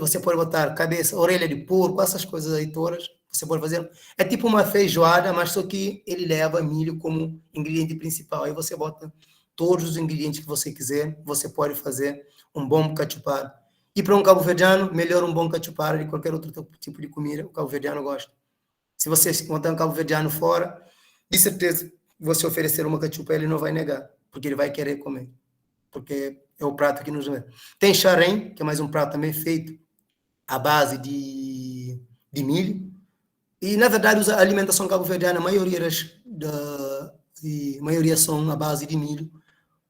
você pode botar cabeça, orelha de porco, essas coisas aí todas, você pode fazer, é tipo uma feijoada, mas só que ele leva milho como ingrediente principal, aí você bota todos os ingredientes que você quiser, você pode fazer um bom cachupara. E para um cabo-verdiano, melhor um bom cachupara de qualquer outro tipo de comida, o cabo-verdiano gosta. Se você encontrar um cabo-verdiano fora, de certeza, você oferecer uma cachupa, ele não vai negar, porque ele vai querer comer, porque é o prato que nos vê. Tem xarém, que é mais um prato também feito à base de milho, e na verdade a alimentação cabo-verdiana, a maioria são à base de milho,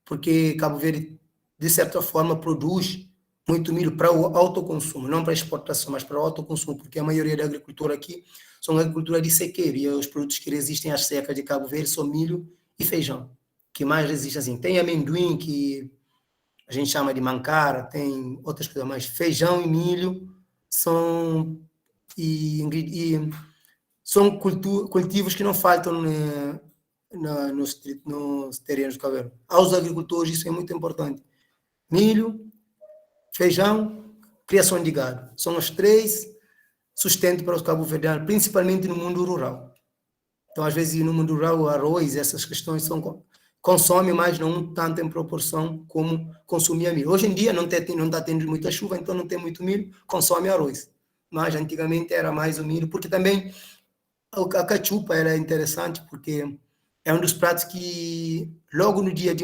porque Cabo Verde, de certa forma, produz muito milho para o autoconsumo, não para exportação, mas para o autoconsumo, porque a maioria da agricultura aqui são agricultura de sequeiro, e os produtos que resistem às secas de Cabo Verde são milho e feijão, que mais resistem assim. Tem amendoim, que a gente chama de mancara, tem outras coisas, mas feijão e milho são, são cultivos que não faltam nos terrenos de Cabo Verde. Aos agricultores isso é muito importante. Milho, feijão, criação de gado. São os 3 sustentos para os cabo-verdianos, principalmente no mundo rural. Então, às vezes, no mundo rural, o arroz, essas questões consome, mas não tanto em proporção como consumia milho. Hoje em dia não está tendo muita chuva, então não tem muito milho, consome arroz. Mas antigamente era mais o milho, porque também a cachupa ela é interessante, porque é um dos pratos que, logo no dia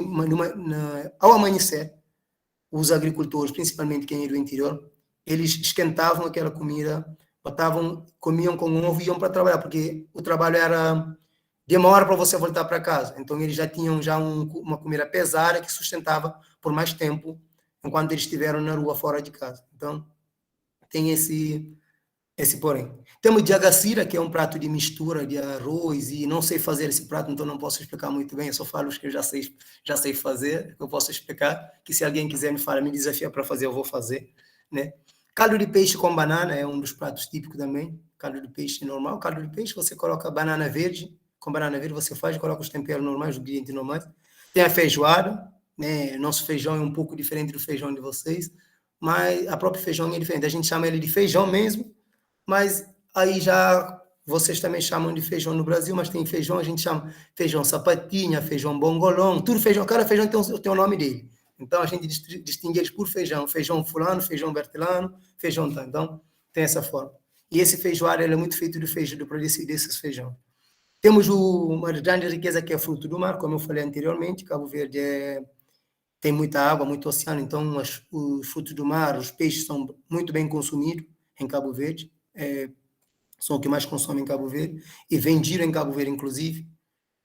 ao amanhecer, os agricultores, principalmente quem é do interior, eles esquentavam aquela comida, comiam com ovo e iam para trabalhar, porque o trabalho era de 1 hora para você voltar para casa. Então, eles já tinham uma comida pesada que sustentava por mais tempo, enquanto eles estiveram na rua, fora de casa. Então, tem esse porém. Temos jagacira, que é um prato de mistura de arroz, e não sei fazer esse prato, então não posso explicar muito bem, eu só falo os que eu já sei fazer, eu posso explicar, que se alguém quiser me desafiar para fazer, eu vou fazer, né? Caldo de peixe com banana é um dos pratos típicos também, caldo de peixe normal, caldo de peixe, você coloca banana verde, com banana verde você faz, coloca os temperos normais, os ingredientes normais. Tem a feijoada, né? Nosso feijão é um pouco diferente do feijão de vocês, mas a própria feijão é diferente, a gente chama ele de feijão mesmo, mas aí já vocês também chamam de feijão no Brasil, mas tem feijão, a gente chama feijão sapatinha, feijão bongolão, tudo feijão, cada feijão tem o nome dele. Então a gente distingue eles por feijão, feijão fulano, feijão bertelano, feijão tal. Então tem essa forma. E esse feijoada ele é muito feito do produto desses feijão. Temos uma grande riqueza que é fruto do mar, como eu falei anteriormente, Cabo Verde tem muita água, muito oceano, então os frutos do mar, os peixes são muito bem consumidos em Cabo Verde. São o que mais consomem em Cabo Verde e vendido em Cabo Verde, inclusive.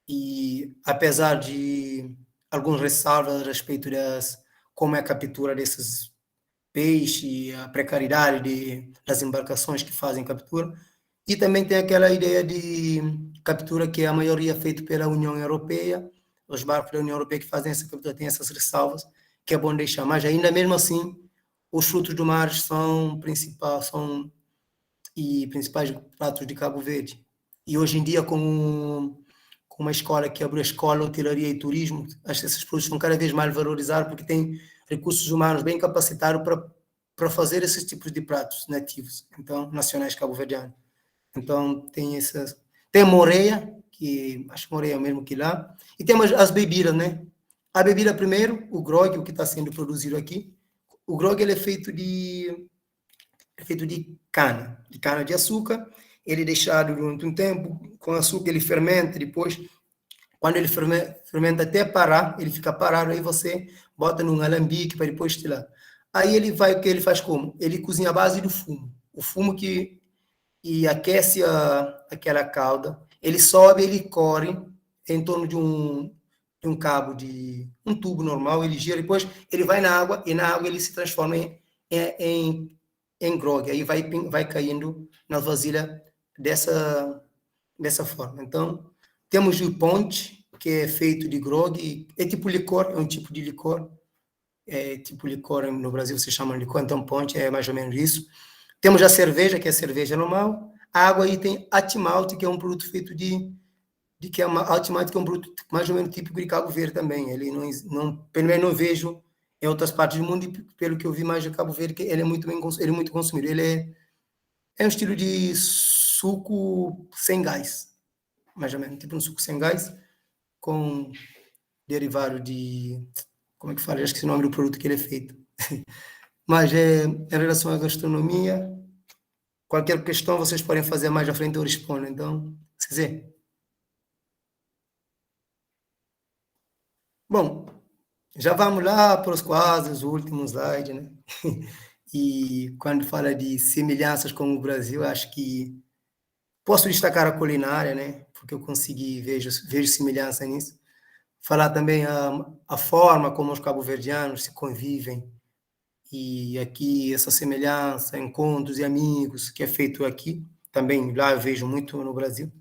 E apesar de alguns ressalvas a respeito como é a captura desses peixes, a precariedade das embarcações que fazem captura, e também tem aquela ideia de captura que a maioria é feita pela União Europeia, os barcos da União Europeia que fazem essa captura têm essas ressalvas, que é bom deixar, mas ainda mesmo assim, os frutos do mar são principais pratos de Cabo Verde. E hoje em dia, com uma escola que abriu a escola, hotelaria e turismo, acho que esses produtos são cada vez mais valorizados porque tem recursos humanos bem capacitados para fazer esses tipos de pratos nativos, então, nacionais cabo-verdianos. Então, tem a moreia, que acho que moreia é o mesmo que lá, e temos as bebidas, né? A bebida primeiro, o grog, o que está sendo produzido aqui. O grog ele é feito de cana de açúcar, ele é deixado durante um tempo, com açúcar ele fermenta, depois, quando ele fermenta até parar, ele fica parado, aí você bota num alambique para depois estilar. Aí o que ele faz como? Ele cozinha à base do fumo, o fumo e aquece aquela calda, ele sobe, ele corre em torno de um cabo, de um tubo normal, ele gira, depois ele vai na água, e na água ele se transforma em grog, aí vai caindo na vasilha dessa forma. Então, temos o ponche, que é feito de grog, é tipo licor, é um tipo de licor, no Brasil se chama de licor, então ponche é mais ou menos isso. Temos a cerveja, que é a cerveja normal, a água aí tem atimalte, que é um produto feito atimalte, que é um produto mais ou menos típico de Cabo Verde também, ele pelo menos não vejo em outras partes do mundo, e pelo que eu vi mais de Cabo Verde, que ele é muito consumido. Ele é um estilo de suco sem gás, mais ou menos, tipo um suco sem gás, com derivado de... Como é que fala? Eu esqueci o nome do produto que ele é feito. Mas em relação à gastronomia, qualquer questão vocês podem fazer mais à frente, eu respondo. Então, se quiser. Bom, já vamos lá para os últimos slides, né? E quando fala de semelhanças com o Brasil, acho que posso destacar a culinária, né? Porque eu vejo semelhança nisso. Falar também a forma como os cabo-verdianos se convivem e aqui essa semelhança, encontros e amigos que é feito aqui, também lá eu vejo muito no Brasil.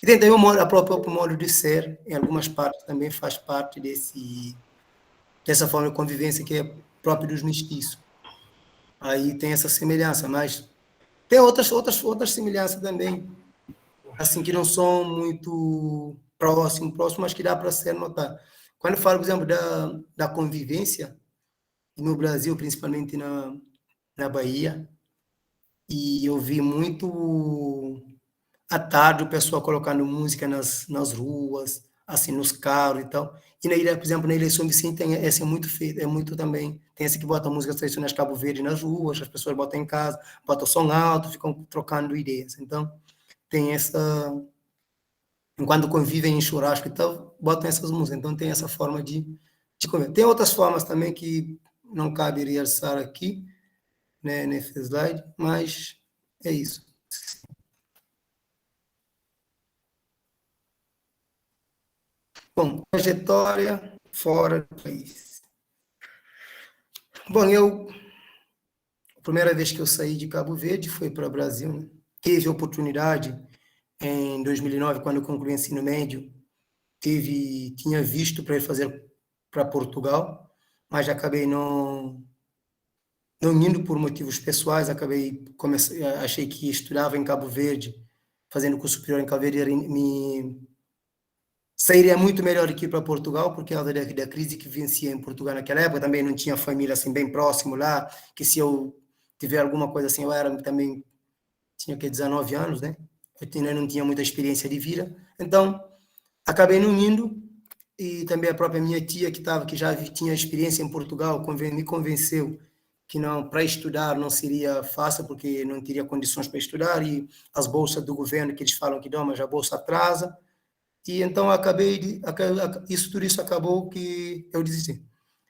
E tem também o próprio modo de ser, em algumas partes também faz parte dessa forma de convivência que é próprio dos mestiços. Aí tem essa semelhança, mas tem outras semelhanças também, assim, que não são muito próximos, mas que dá para ser notado. Quando eu falo, por exemplo, da convivência, no Brasil, principalmente na Bahia, e eu vi muito à tarde o pessoal colocando música nas ruas, assim, nos carros e tal. E na ilha, por exemplo, na Ilha de São Vicente tem esse muito feito, é muito também, tem esse que bota músicas tradicionais Cabo Verde nas ruas, as pessoas botam em casa, botam som alto, ficam trocando ideias. Então, tem essa, enquanto convivem em churrasco e tal, botam essas músicas. Então, tem essa forma de conviver. Tem outras formas também que não cabe realçar aqui, né, nesse slide, mas é isso. Bom, trajetória fora do país. Bom, a primeira vez que eu saí de Cabo Verde foi para o Brasil, né? Tive oportunidade em 2009, quando eu concluí o ensino médio, tinha visto para ir fazer para Portugal, mas acabei não indo por motivos pessoais, achei que estudava em Cabo Verde, fazendo curso superior em Cabo Verde, sairia muito melhor aqui para Portugal, porque causa da crise que vencia em Portugal naquela época, também não tinha família assim bem próximo lá, que se eu tiver alguma coisa assim, também tinha 19 anos, né? Eu ainda não tinha muita experiência de vida, então acabei não indo, e também a própria minha tia que já tinha experiência em Portugal, me convenceu que não, para estudar não seria fácil, porque não teria condições para estudar, e as bolsas do governo que eles falam que dão, mas a bolsa atrasa. E então tudo isso acabou que eu desisti.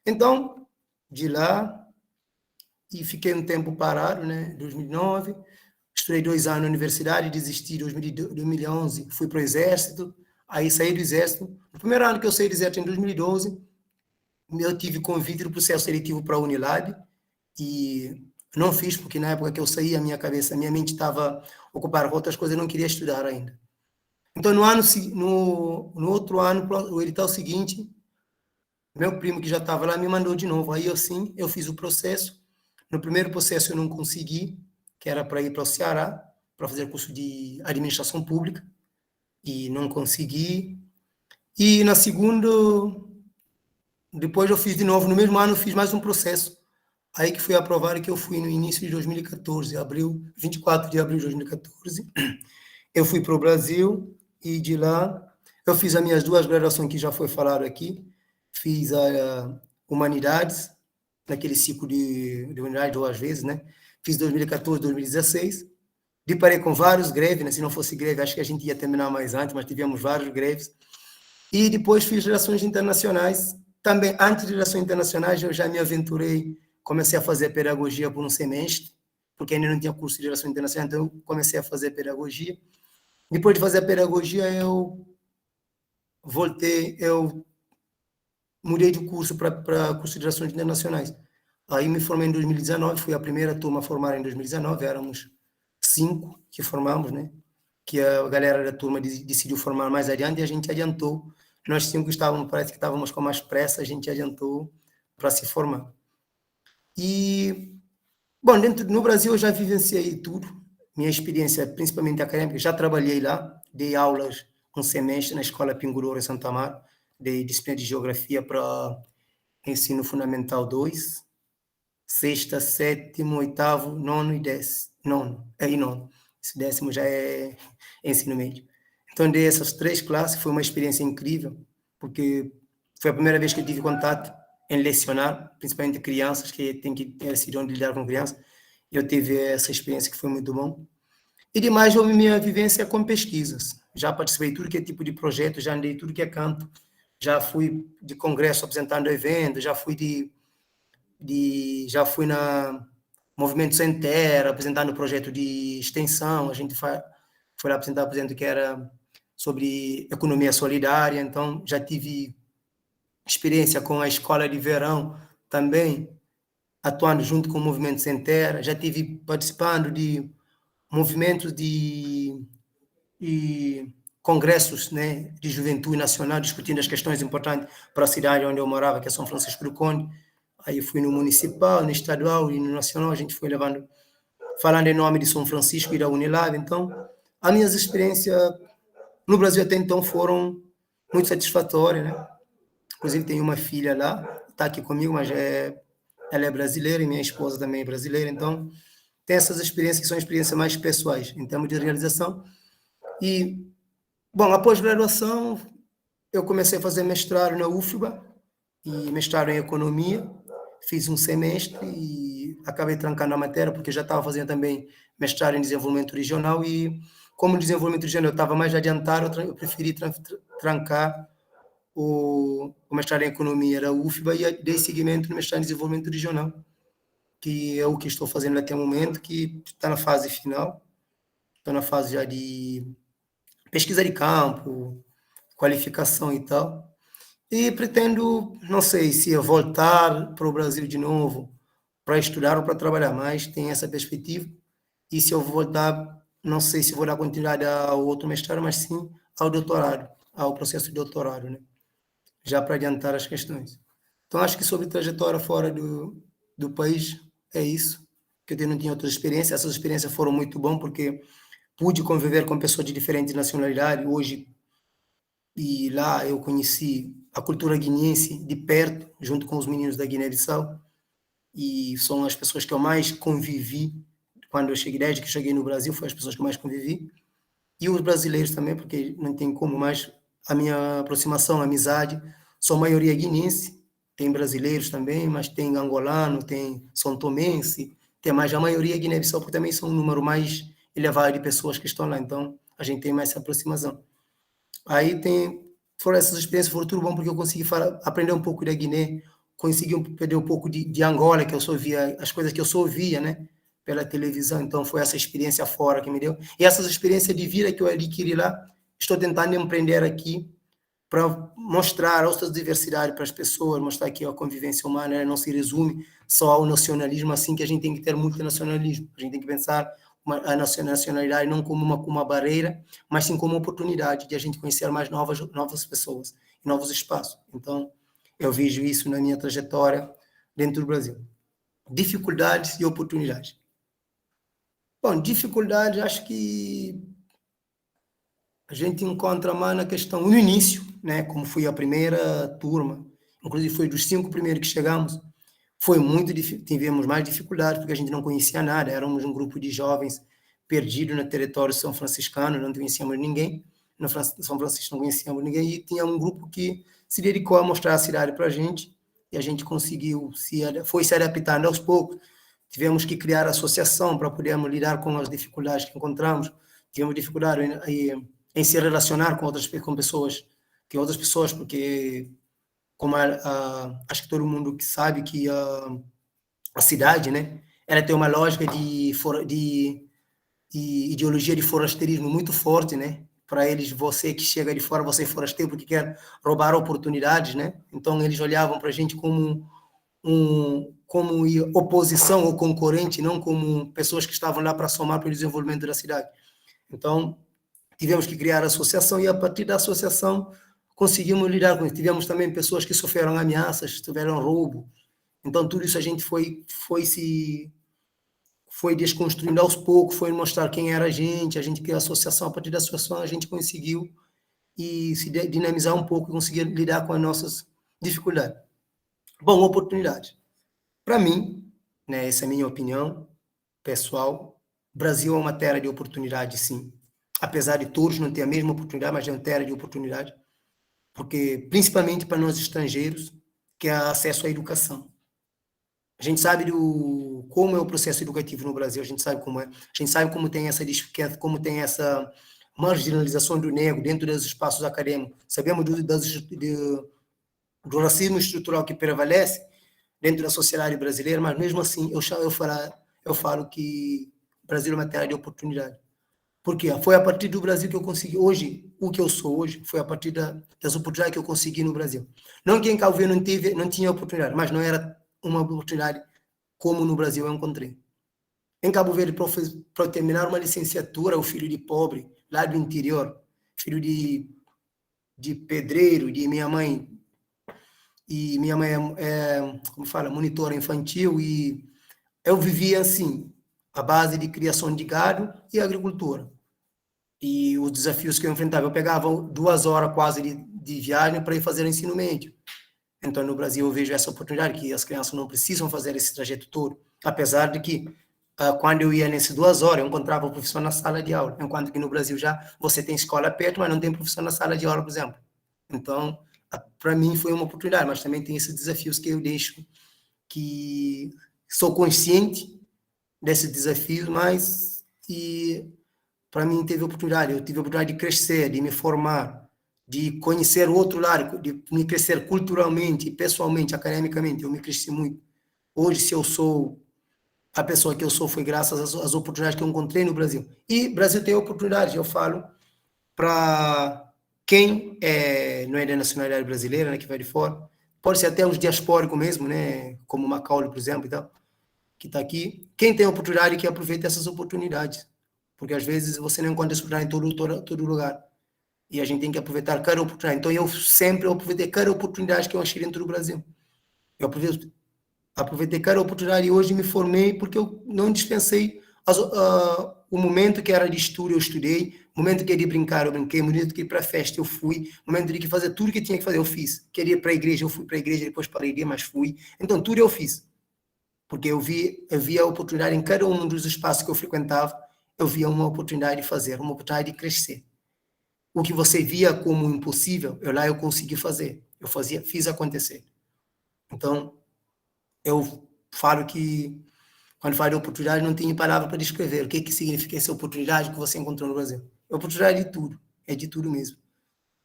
Então, de lá, e fiquei um tempo parado, né, 2009, estudei 2 anos na universidade, desisti em 2011, fui para o Exército, aí saí do Exército. No primeiro ano que eu saí do Exército, em 2012, eu tive convite do processo seletivo para a Unilab, e não fiz, porque na época que eu saí, a minha mente estava ocupada com outras coisas, eu não queria estudar ainda. Então, no outro ano, o edital seguinte, meu primo que já estava lá me mandou de novo. Aí eu fiz o processo. No primeiro processo eu não consegui, que era para ir para o Ceará, para fazer curso de administração pública, e não consegui. E na segunda, depois eu fiz de novo, no mesmo ano eu fiz mais um processo. Aí que foi aprovado, que eu fui no início de 2014, 24 de abril de 2014. Eu fui para o Brasil, e de lá eu fiz as minhas 2 graduações que já foi falado aqui. Fiz a Humanidades, naquele ciclo de Humanidades 2 vezes, né? Fiz 2014, 2016. Deparei com vários greves, né? Se não fosse greve, acho que a gente ia terminar mais antes, mas tivemos vários greves. E depois fiz Relações Internacionais. Também, antes de Relações Internacionais, eu já me aventurei, comecei a fazer pedagogia por um semestre, porque ainda não tinha curso de Relações Internacionais, então eu comecei a fazer pedagogia. Depois de fazer a pedagogia, eu mudei de curso para curso de Relações Internacionais. Aí me formei em 2019, fui a primeira turma a formar em 2019, éramos 5 que formamos, né? Que a galera da turma decidiu formar mais adiante, e a gente adiantou. Nós 5 parece que estávamos com mais pressa, a gente adiantou para se formar. E, bom, no Brasil eu já vivenciei tudo. Minha experiência, principalmente acadêmica, já trabalhei lá, dei aulas um semestre na Escola Pinguroura em Santa Amaro, dei disciplina de Geografia para Ensino Fundamental 2, sexta, sétimo, oitavo, nono e décimo. Nono. Esse décimo já é ensino médio. Então, dei essas 3 classes, foi uma experiência incrível, porque foi a primeira vez que eu tive contato em lecionar, principalmente crianças, que tem que decidir onde lidar com crianças. Eu tive essa experiência que foi muito bom. E demais, houve minha vivência com pesquisas. Já participei de tudo que é tipo de projeto, já andei tudo que é canto, já fui de congresso apresentando eventos, já fui na Movimento Sem Terra, apresentando projeto de extensão. A gente foi lá apresentar um projeto que era sobre economia solidária, então já tive experiência com a escola de verão também, atuando junto com o Movimento Sem Terra, já estive participando de movimentos de congressos, né, de juventude nacional, discutindo as questões importantes para a cidade onde eu morava, que é São Francisco do Conde. Aí fui no municipal, no estadual e no nacional, a gente foi levando, falando em nome de São Francisco e da Unilab. Então, as minhas experiências no Brasil até então foram muito satisfatórias, né? Inclusive, tenho uma filha lá, está aqui comigo, mas ela é brasileira e minha esposa também é brasileira, então tem essas experiências que são experiências mais pessoais, em termos de realização. E, bom, após graduação, eu comecei a fazer mestrado na UFBA, e mestrado em economia, fiz um semestre e acabei trancando a matéria, porque já estava fazendo também mestrado em desenvolvimento regional, e como desenvolvimento regional eu estava mais adiantado, eu preferi trancar o mestrado em economia da UFBA e dei seguimento no mestrado em desenvolvimento regional, que é o que estou fazendo até o momento, que está na fase final, estou na fase já de pesquisa de campo, qualificação e tal, e pretendo, não sei se voltar para o Brasil de novo para estudar ou para trabalhar, mas tem essa perspectiva, e se eu voltar, não sei se vou dar continuidade ao outro mestrado, mas sim ao doutorado, ao processo de doutorado, né? Já para adiantar as questões. Então, acho que sobre trajetória fora do país, é isso, que eu não tinha outras experiências. Essas experiências foram muito boas, porque pude conviver com pessoas de diferentes nacionalidades. Hoje, e lá eu conheci a cultura guineense de perto, junto com os meninos da Guiné-Bissau, e são as pessoas que eu mais convivi quando eu cheguei, desde que cheguei no Brasil, foram as pessoas que eu mais convivi, e os brasileiros também, porque não tem como mais a minha aproximação, a amizade, são maioria guinense, tem brasileiros também, mas tem angolano, tem são tomense, tem mais a maioria Guiné-Bissau, porque também são um número mais elevado de pessoas que estão lá, então a gente tem mais essa aproximação. Aí foram essas experiências, foram tudo bom, porque eu consegui aprender um pouco da Guiné, consegui aprender um pouco de Angola, que eu só via, as coisas que eu só ouvia, né, pela televisão, então foi essa experiência fora que me deu, e essas experiências de vida que eu adquiri lá, estou tentando empreender aqui para mostrar outras diversidades para as pessoas, mostrar que a convivência humana não se resume só ao nacionalismo, assim que a gente tem que ter multinacionalismo, a gente tem que pensar a nacionalidade não como uma barreira, mas sim como uma oportunidade de a gente conhecer mais novas pessoas, novos espaços. Então, eu vejo isso na minha trajetória dentro do Brasil. Dificuldades e oportunidades. Bom, dificuldade, acho que a gente encontra mais na questão, no início, né, como foi a primeira turma, inclusive foi dos 5 primeiros que chegamos, foi muito difícil, tivemos mais dificuldades, porque a gente não conhecia nada, éramos um grupo de jovens perdidos no território são franciscano, não conhecíamos ninguém, no São Francisco não conhecíamos ninguém, e tinha um grupo que se dedicou a mostrar a cidade para a gente, e a gente conseguiu, foi se adaptando aos poucos, tivemos que criar associação para podermos lidar com as dificuldades que encontramos, tivemos dificuldade em se relacionar com outras pessoas, porque como acho que todo mundo que sabe que a cidade, né, ela tem uma lógica de ideologia de forasteirismo muito forte, né? Para eles, você que chega de fora, você é forasteiro porque quer roubar oportunidades, né? Então eles olhavam para a gente como oposição ou concorrente, não como pessoas que estavam lá para somar para o desenvolvimento da cidade. Então tivemos que criar a associação e a partir da associação conseguimos lidar com isso. Tivemos também pessoas que sofreram ameaças, tiveram roubo. Então tudo isso a gente foi desconstruindo aos poucos, foi mostrar quem era a gente criou a associação, a partir da associação a gente conseguiu se dinamizar um pouco e conseguir lidar com as nossas dificuldades. Bom, oportunidade. Para mim, né, essa é a minha opinião pessoal, o Brasil é uma terra de oportunidade, sim. Apesar de todos não ter a mesma oportunidade, mas é uma terra de oportunidade, porque principalmente para nós estrangeiros, que é acesso à educação. A gente sabe como é o processo educativo no Brasil, a gente sabe como é. A gente sabe como tem essa marginalização do negro dentro dos espaços acadêmicos. Sabemos do racismo estrutural que prevalece dentro da sociedade brasileira, mas mesmo assim eu falo que o Brasil é uma terra de oportunidade. Por quê? Foi a partir do Brasil que eu consegui, hoje, o que eu sou hoje, foi a partir das oportunidades que eu consegui no Brasil. Não que em Calvino não tinha oportunidade, mas não era uma oportunidade como no Brasil eu encontrei. Em Cabo Verde, para terminar uma licenciatura, o filho de pobre, lá do interior, filho de pedreiro, de minha mãe, e minha mãe como fala, monitora infantil, e eu vivia assim, a base de criação de gado e agricultura. E os desafios que eu enfrentava, eu pegava 2 horas quase de viagem para ir fazer o ensino médio. Então, no Brasil, eu vejo essa oportunidade, que as crianças não precisam fazer esse trajeto todo, apesar de que, quando eu ia nessas 2 horas, eu encontrava o professor na sala de aula, enquanto que no Brasil já você tem escola perto, mas não tem professor na sala de aula, por exemplo. Então, para mim foi uma oportunidade, mas também tem esses desafios que eu deixo, que sou consciente desses desafios, mas para mim teve oportunidade, eu tive a oportunidade de crescer, de me formar, de conhecer o outro lado, de me crescer culturalmente, pessoalmente, academicamente. Eu me cresci muito. Hoje, se eu sou a pessoa que eu sou, foi graças às oportunidades que eu encontrei no Brasil. E o Brasil tem oportunidades, eu falo, para quem não é da nacionalidade brasileira, né, que vai de fora, pode ser até os diaspóricos mesmo, né, como Macaulay, por exemplo, e tal, que está aqui. Quem tem oportunidade, que aproveita essas oportunidades, porque às vezes você não encontra essa oportunidade em todo lugar. E a gente tem que aproveitar cada oportunidade. Então, eu sempre aproveitei cada oportunidade que eu achei dentro do Brasil. Eu aproveitei cada oportunidade e hoje me formei porque eu não dispensei o momento que era de estudo, eu estudei. O momento que queria brincar, eu brinquei. O momento que ia para a festa, eu fui. O momento que fazer tudo que tinha que fazer, eu fiz. Queria ir para a igreja, eu fui para a igreja, depois para a igreja, mas fui. Então, tudo eu fiz. Porque eu via a oportunidade em cada um dos espaços que eu frequentava, eu via uma oportunidade de fazer, uma oportunidade de crescer. O que você via como impossível, eu consegui fazer. Eu fiz acontecer. Então, eu falo que, quando falo de oportunidade, não tenho palavra para descrever o que significa essa oportunidade que você encontrou no Brasil. É oportunidade de tudo, é de tudo mesmo.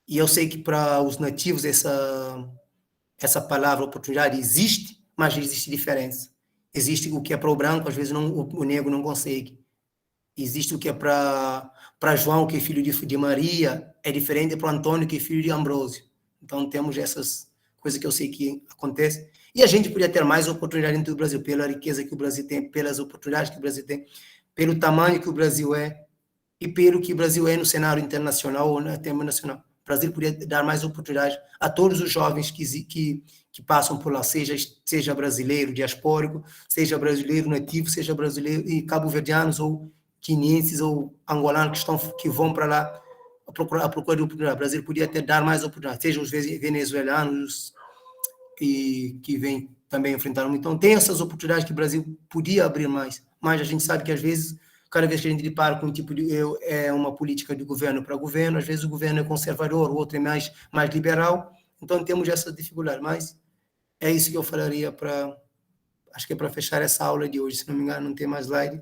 E eu sei que para os nativos essa palavra oportunidade existe, mas existe diferença. Existe o que é para o branco, às vezes o negro não consegue. Existe o que é para João, que é filho de Maria, é diferente para o Antônio, que é filho de Ambrósio. Então, temos essas coisas que eu sei que acontecem. E a gente podia ter mais oportunidade dentro do Brasil, pela riqueza que o Brasil tem, pelas oportunidades que o Brasil tem, pelo tamanho que o Brasil é, e pelo que o Brasil é no cenário internacional ou no tema nacional. O Brasil podia dar mais oportunidade a todos os jovens que passam por lá, seja brasileiro, diaspórico, seja brasileiro nativo, seja brasileiro e cabo-verdianos ou guineenses ou angolanos que vão para lá a procura de oportunidade. O Brasil podia até dar mais oportunidade, seja os venezuelanos que vêm também enfrentando. Então, tem essas oportunidades que o Brasil podia abrir mais, mas a gente sabe que, às vezes, cada vez que a gente depara com um tipo de uma política de governo para governo, às vezes o governo é conservador, o outro é mais liberal, então temos essa dificuldade, mas é isso que eu falaria acho que é para fechar essa aula de hoje, se não me engano, não tem mais slide,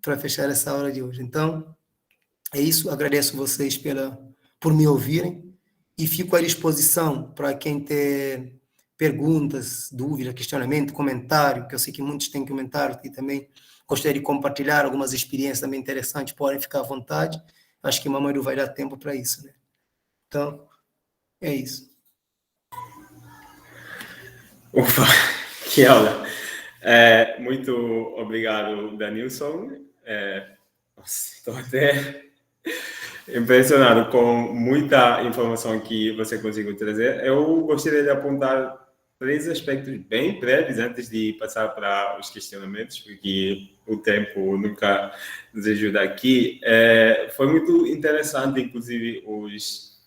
para fechar essa aula de hoje. Então, é isso, agradeço vocês por me ouvirem e fico à disposição para quem ter perguntas, dúvidas, questionamento, comentário, que eu sei que muitos têm comentário e também gostaria de compartilhar algumas experiências também interessantes, podem ficar à vontade. Acho que o Mamadou vai dar tempo para isso, né? Então, é isso. Ufa, que aula! Muito obrigado, Danilson. Estou até impressionado com muita informação que você conseguiu trazer. Eu gostaria de apontar 3 aspectos bem breves antes de passar para os questionamentos, porque o tempo nunca nos ajuda aqui. Foi muito interessante, inclusive, os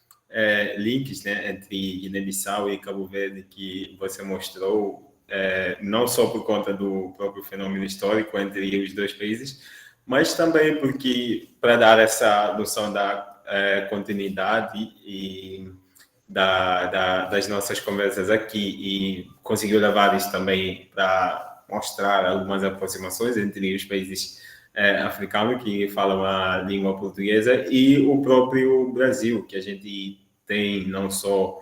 links, né, entre Guiné-Bissau e Cabo Verde que você mostrou, não só por conta do próprio fenômeno histórico entre os dois países, mas também porque, para dar essa noção da continuidade e das nossas conversas aqui, e conseguiu levar isso também para mostrar algumas aproximações entre os países africanos que falam a língua portuguesa e o próprio Brasil, que a gente tem não só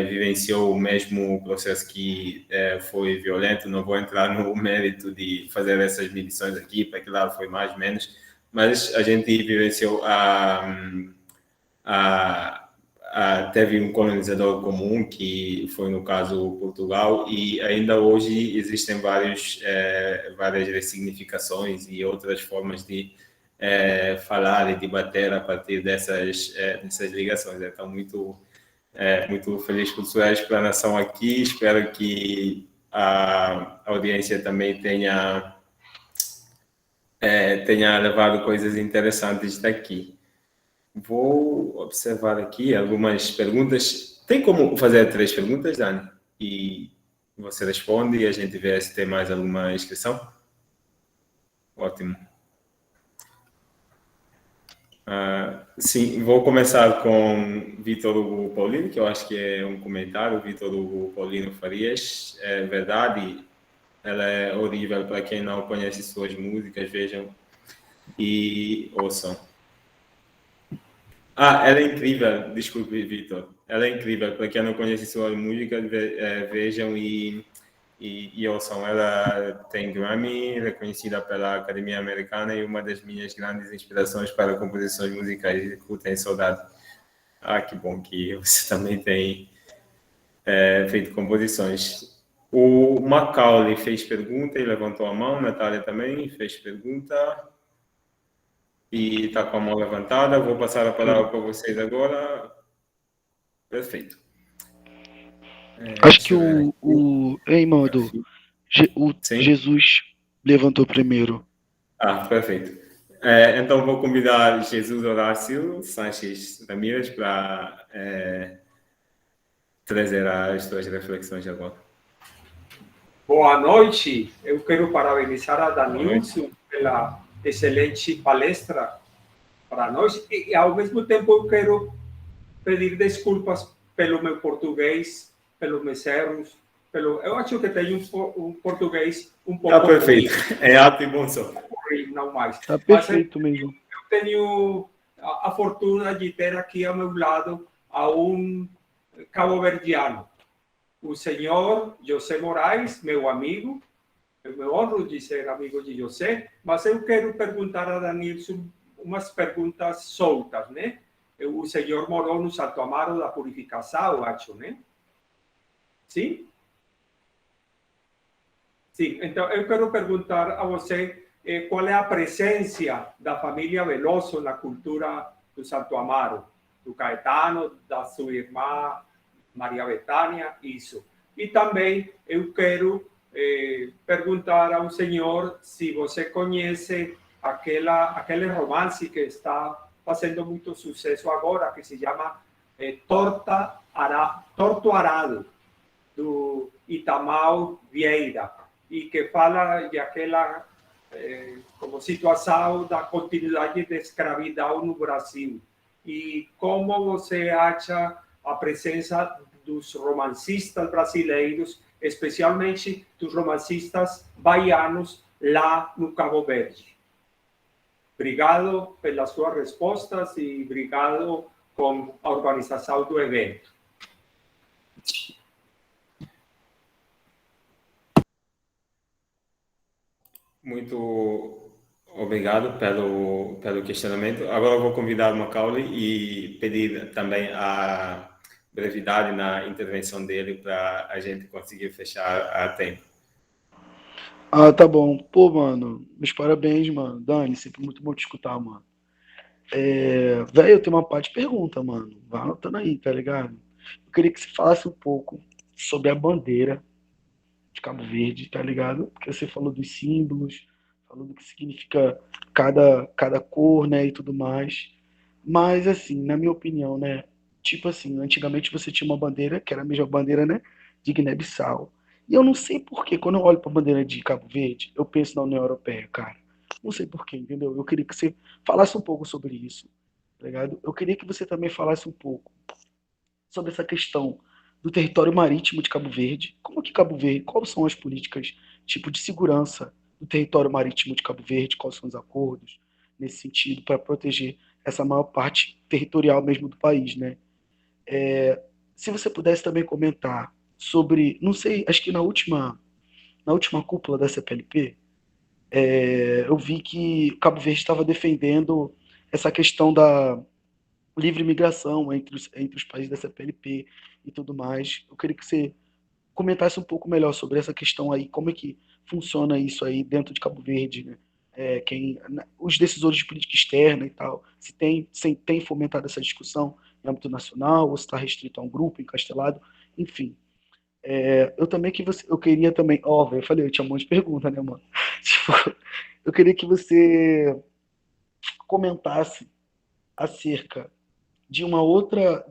vivenciou o mesmo processo que foi violento. Não vou entrar no mérito de fazer essas medições aqui, para que lado foi mais ou menos, mas a gente vivenciou teve um colonizador comum, que foi, no caso, Portugal, e ainda hoje existem várias ressignificações e outras formas de falar e debater a partir dessas ligações. Então, muito feliz por sua explanação aqui. Espero que a audiência também tenha levado coisas interessantes daqui. Vou observar aqui algumas perguntas. Tem como fazer 3 perguntas, Dani? E você responde e a gente vê se tem mais alguma inscrição. Ótimo. Sim, vou começar com Vitor Hugo Paulino, que eu acho que é um comentário. Vitor Hugo Paulino Farias. É verdade, ela é horrível para quem não conhece suas músicas. Vejam e ouçam. Ela é incrível, desculpe, Vitor. Ela é incrível, para quem não conhece sua música, vejam e ouçam. Ela tem Grammy, reconhecida pela Academia Americana, e uma das minhas grandes inspirações para composições musicais. Escutem Saudade. Que bom que você também tem feito composições. O Macaulay fez pergunta e levantou a mão. Natália também fez pergunta e está com a mão levantada. Vou passar a palavra para vocês agora. Perfeito. Acho que o Jesus levantou primeiro. Perfeito. Então vou convidar Jesus Horácio Sanches Ramírez para trazer as suas reflexões agora. Boa noite. Eu quero parabenizar a Danilson pela excelente palestra para nós, e ao mesmo tempo eu quero pedir desculpas pelo meu português, pelos meus erros, eu acho que tenho um português um pouco... Está perfeito, é alto e bom som. Não mais. Está perfeito mesmo. Eu tenho a fortuna de ter aqui ao meu lado a um cabo-verdiano, o senhor José Moraes, meu amigo. Eu me honro de ser amigo de José, mas eu quero perguntar a Danilson umas perguntas soltas, né? O senhor morou no Santo Amaro da Purificação, eu acho, né? Sim? Sim, então eu quero perguntar a você qual é a presença da família Veloso na cultura do Santo Amaro, do Caetano, da sua irmã Maria Bethânia, isso. E também eu quero perguntar ao senhor se você conhece aquele romance que está fazendo muito sucesso agora, que se chama Torto Arado, do Itamar Vieira, e que fala de aquela como situação da continuidade da escravidão no Brasil. E como você acha a presença dos romancistas brasileiros, especialmente dos romancistas baianos lá no Cabo Verde? Obrigado pelas suas respostas e obrigado com a organização do evento. Muito obrigado pelo questionamento. Agora eu vou convidar o Macaulay e pedir também a brevidade na intervenção dele para a gente conseguir fechar a tempo. Tá bom. Pô, mano, meus parabéns, mano. Dani, sempre muito bom te escutar, mano. Velho, eu tenho uma parte de pergunta, mano. Vai anotando aí, tá ligado? Eu queria que você falasse um pouco sobre a bandeira de Cabo Verde, tá ligado? Porque você falou dos símbolos, falou do que significa cada cor, né, e tudo mais. Mas, assim, na minha opinião, né, tipo assim, antigamente você tinha uma bandeira, que era a mesma bandeira, né, de Guiné-Bissau. E eu não sei por que, quando eu olho pra bandeira de Cabo Verde, eu penso na União Europeia, cara. Não sei por quê, entendeu? Eu queria que você falasse um pouco sobre isso, tá ligado? Eu queria que você também falasse um pouco sobre essa questão do território marítimo de Cabo Verde. Como que Cabo Verde, quais são as políticas tipo de segurança do território marítimo de Cabo Verde, quais são os acordos nesse sentido para proteger essa maior parte territorial mesmo do país, né? Se você pudesse também comentar sobre, não sei, acho que na última cúpula da CPLP, eu vi que Cabo Verde estava defendendo essa questão livre migração entre os países da CPLP e tudo mais. Eu queria que você comentasse um pouco melhor sobre essa questão aí, como é que funciona isso aí dentro de Cabo Verde, né? Os decisores de política externa e tal, se tem fomentado essa discussão em âmbito nacional, ou se está restrito a um grupo encastelado, enfim. Eu também eu queria também, velho, eu falei, eu tinha um monte de pergunta, né, mano? Tipo, eu queria que você comentasse acerca de uma outra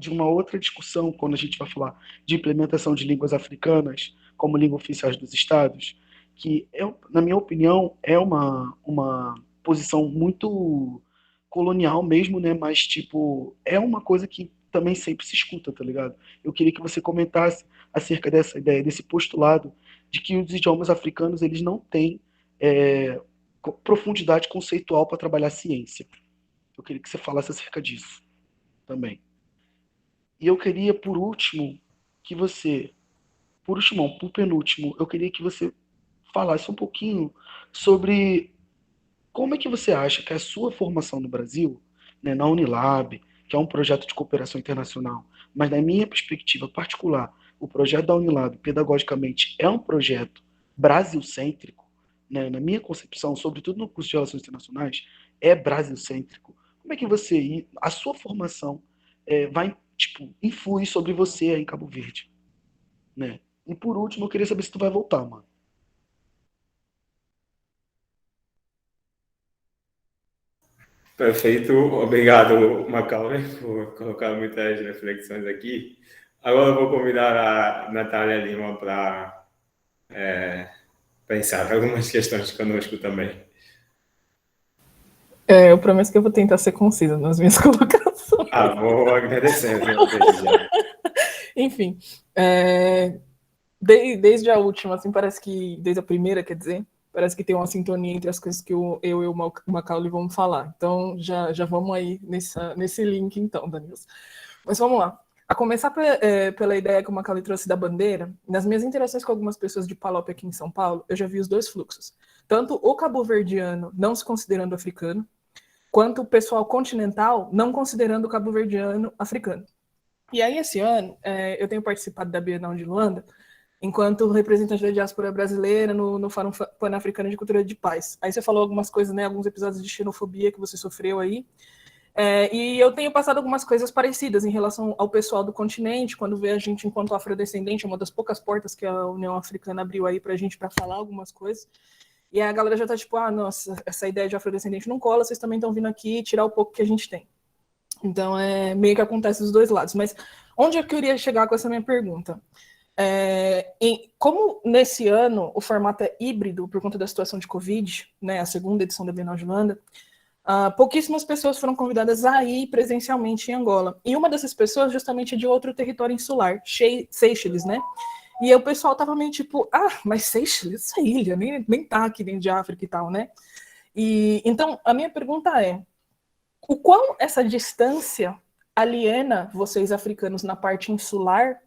discussão quando a gente vai falar de implementação de línguas africanas como língua oficiais dos estados, que, na minha opinião, é uma posição muito colonial mesmo, né? Mas, tipo, é uma coisa que também sempre se escuta, tá ligado? Eu queria que você comentasse acerca dessa ideia, desse postulado de que os idiomas africanos, eles não têm profundidade conceitual para trabalhar ciência. Eu queria que você falasse acerca disso também. E eu queria, por último, que você, por último, não, por penúltimo, eu queria que você falasse um pouquinho sobre como é que você acha que a sua formação no Brasil, né, na Unilab, que é um projeto de cooperação internacional, mas na minha perspectiva particular, o projeto da Unilab, pedagogicamente, é um projeto brasil-cêntrico, né, na minha concepção, sobretudo no curso de Relações Internacionais, é brasil-cêntrico. Como é que a sua formação vai, tipo, influir sobre você aí em Cabo Verde, né? E por último, eu queria saber se tu vai voltar, mano. Perfeito, obrigado, Macaulay, por colocar muitas reflexões aqui. Agora eu vou convidar a Natália Lima para pensar algumas questões conosco também. Eu prometo que eu vou tentar ser concisa nas minhas colocações. Vou agradecendo desde já. Enfim, desde a última, assim, parece que, desde a primeira, quer dizer, parece que tem uma sintonia entre as coisas que eu e o Macaulay vamos falar. Então, já vamos aí nesse link, então, Danilson. Mas vamos lá. A começar pela ideia que o Macaulay trouxe da bandeira, nas minhas interações com algumas pessoas de Palop aqui em São Paulo, eu já vi os dois fluxos. Tanto o cabo-verdiano não se considerando africano, quanto o pessoal continental não considerando o cabo-verdiano africano. E aí, esse ano, eu tenho participado da Bienal de Luanda, enquanto representante da diáspora brasileira no Fórum Pan-Africano de Cultura de Paz. Aí você falou algumas coisas, né, alguns episódios de xenofobia que você sofreu aí, e eu tenho passado algumas coisas parecidas em relação ao pessoal do continente, quando vê a gente enquanto afrodescendente, é uma das poucas portas que a União Africana abriu aí pra gente para falar algumas coisas. E a galera já tá tipo, nossa, essa ideia de afrodescendente não cola, vocês também estão vindo aqui tirar o pouco que a gente tem. Então, meio que acontece dos dois lados. Mas onde eu queria chegar com essa minha pergunta? Como nesse ano o formato é híbrido por conta da situação de Covid, né, a segunda edição da Bienal de Luanda, pouquíssimas pessoas foram convidadas a ir presencialmente em Angola. E uma dessas pessoas justamente é de outro território insular, Seychelles, né? E aí o pessoal tava meio tipo, mas Seychelles, essa ilha, nem tá aqui dentro de África e tal, né? E então, a minha pergunta é, o quão essa distância aliena vocês africanos na parte insular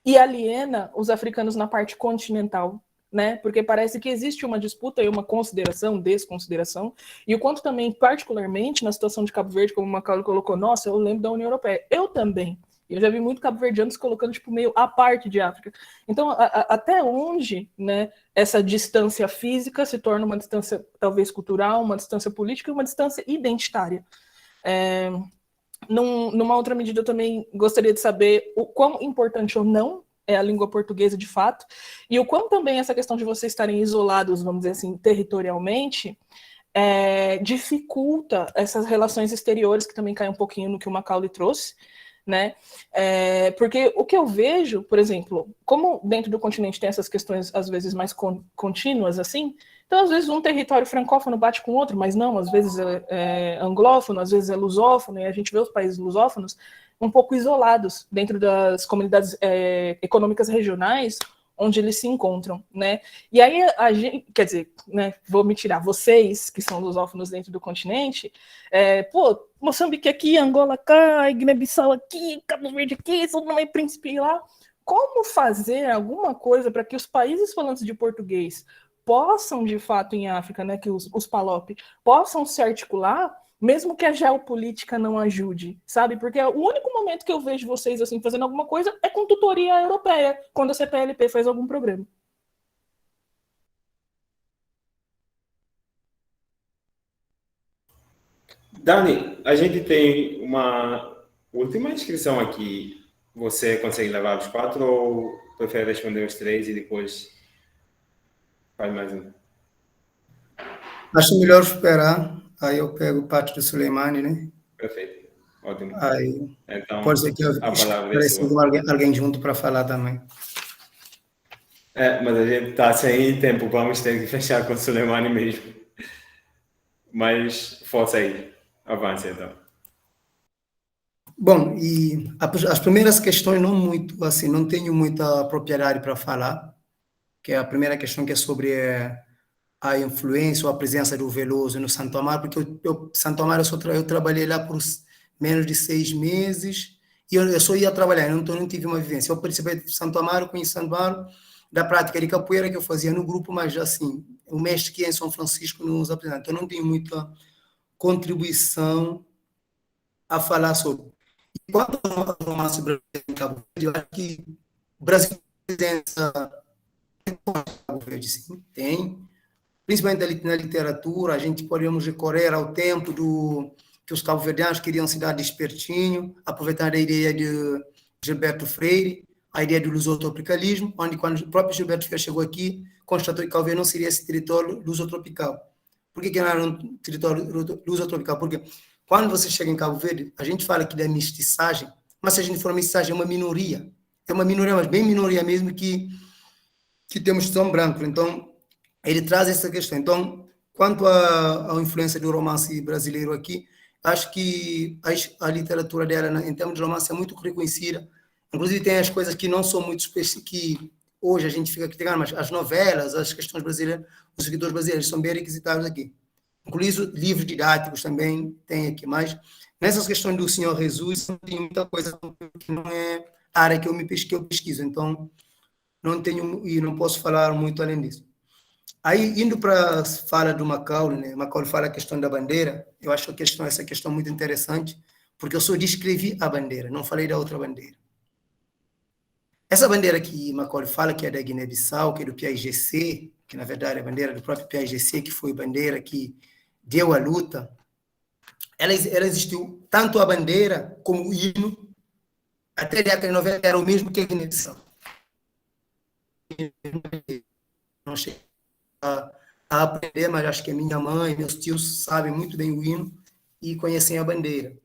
e aliena os africanos na parte continental, né? Porque parece que existe uma disputa e uma consideração, desconsideração, e o quanto também, particularmente, na situação de Cabo Verde, como o Macaulay colocou, nossa, eu lembro da União Europeia. Eu também. Eu já vi muito cabo-verdianos colocando tipo, meio à parte de África. Então, até onde, né, essa distância física se torna uma distância talvez cultural, uma distância política e uma distância identitária? Numa outra medida, eu também gostaria de saber o quão importante ou não é a língua portuguesa de fato, e o quão também essa questão de vocês estarem isolados, vamos dizer assim, territorialmente, dificulta essas relações exteriores, que também cai um pouquinho no que o Macaulay trouxe, né? Porque o que eu vejo, por exemplo, como dentro do continente tem essas questões às vezes mais contínuas assim, então às vezes um território francófono bate com o outro, mas não, às vezes é anglófono, às vezes é lusófono, e a gente vê os países lusófonos um pouco isolados dentro das comunidades econômicas regionais onde eles se encontram, né? E aí a gente, quer dizer, né, vou me tirar, vocês que são lusófonos dentro do continente, Moçambique aqui, Angola cá, Guiné-Bissau aqui, Cabo Verde aqui, São Tomé e Príncipe lá, como fazer alguma coisa para que os países falantes de português possam, de fato, em África, né, que os PALOP, possam se articular mesmo que a geopolítica não ajude, sabe? Porque o único momento que eu vejo vocês assim fazendo alguma coisa é com tutoria europeia, quando a CPLP faz algum programa. Dani, a gente tem uma última inscrição aqui. Você consegue levar os 4 ou prefere responder os 3 e depois faz mais um? Acho melhor esperar, aí eu pego parte do Suleimani, né? Perfeito, ótimo. Aí Então, pode ser que eu a palavra é apareça sua. alguém junto para falar também. Mas a gente está sem tempo, vamos ter que fechar com o Suleimani mesmo. Mas força aí, avance então. Bom, e as primeiras questões não muito, assim, não tenho muita propriedade para falar, que é a primeira questão que é sobre a influência ou a presença do Veloso no Santo Amaro, porque Santo Amaro eu trabalhei lá por menos de 6 meses, e eu só ia trabalhar, não tive uma vivência. Eu participei de Santo Amaro, conheci Santo Amaro, da prática de capoeira que eu fazia no grupo, mas assim, o mestre que é em São Francisco nos apresenta, então eu não tenho muita contribuição a falar sobre. Quanto ao romance brasileiro em Cabo Verde, eu acho que o Brasil tem Cabo Verde, sim, tem. Principalmente na literatura, a gente podemos recorrer ao tempo que os cabo-verdianos queriam se dar despertinho, aproveitando a ideia de Gilberto Freire, a ideia do lusotropicalismo, onde quando o próprio Gilberto Freire chegou aqui, constatou que Cabo Verde não seria esse território lusotropical. Por que não era um território lusotropical? Porque quando você chega em Cabo Verde, a gente fala aqui da mestiçagem, mas se a gente for mestiçagem, é uma minoria, mas bem minoria mesmo que temos São Branco. Então, ele traz essa questão. Então, quanto à influência do romance brasileiro aqui, acho que a literatura dela, em termos de romance, é muito reconhecida. Inclusive, tem as coisas que não são muito específicas, que hoje a gente fica criticando, mas as novelas, as questões brasileiras, os escritores brasileiros são bem requisitados aqui. Inclusive, livros didáticos também tem aqui. Mas, nessas questões do Senhor Jesus, tem muita coisa que não é a área que eu pesquiso. Então, não tenho e não posso falar muito além disso. Aí, indo para a fala do Macaulay, né? Macaulay fala a questão da bandeira. Eu acho essa questão muito interessante, porque eu só descrevi a bandeira, não falei da outra bandeira. Essa bandeira que Macaulay fala, que é da Guiné-Bissau, que é do PAIGC, que na verdade é a bandeira do próprio PAIGC, que foi a bandeira que deu a luta, ela existiu tanto a bandeira como o hino, até a década de 90 era o mesmo que a Guiné-Bissau. Não cheguei a aprender, mas acho que minha mãe, meus tios sabem muito bem o hino e conhecem a bandeira.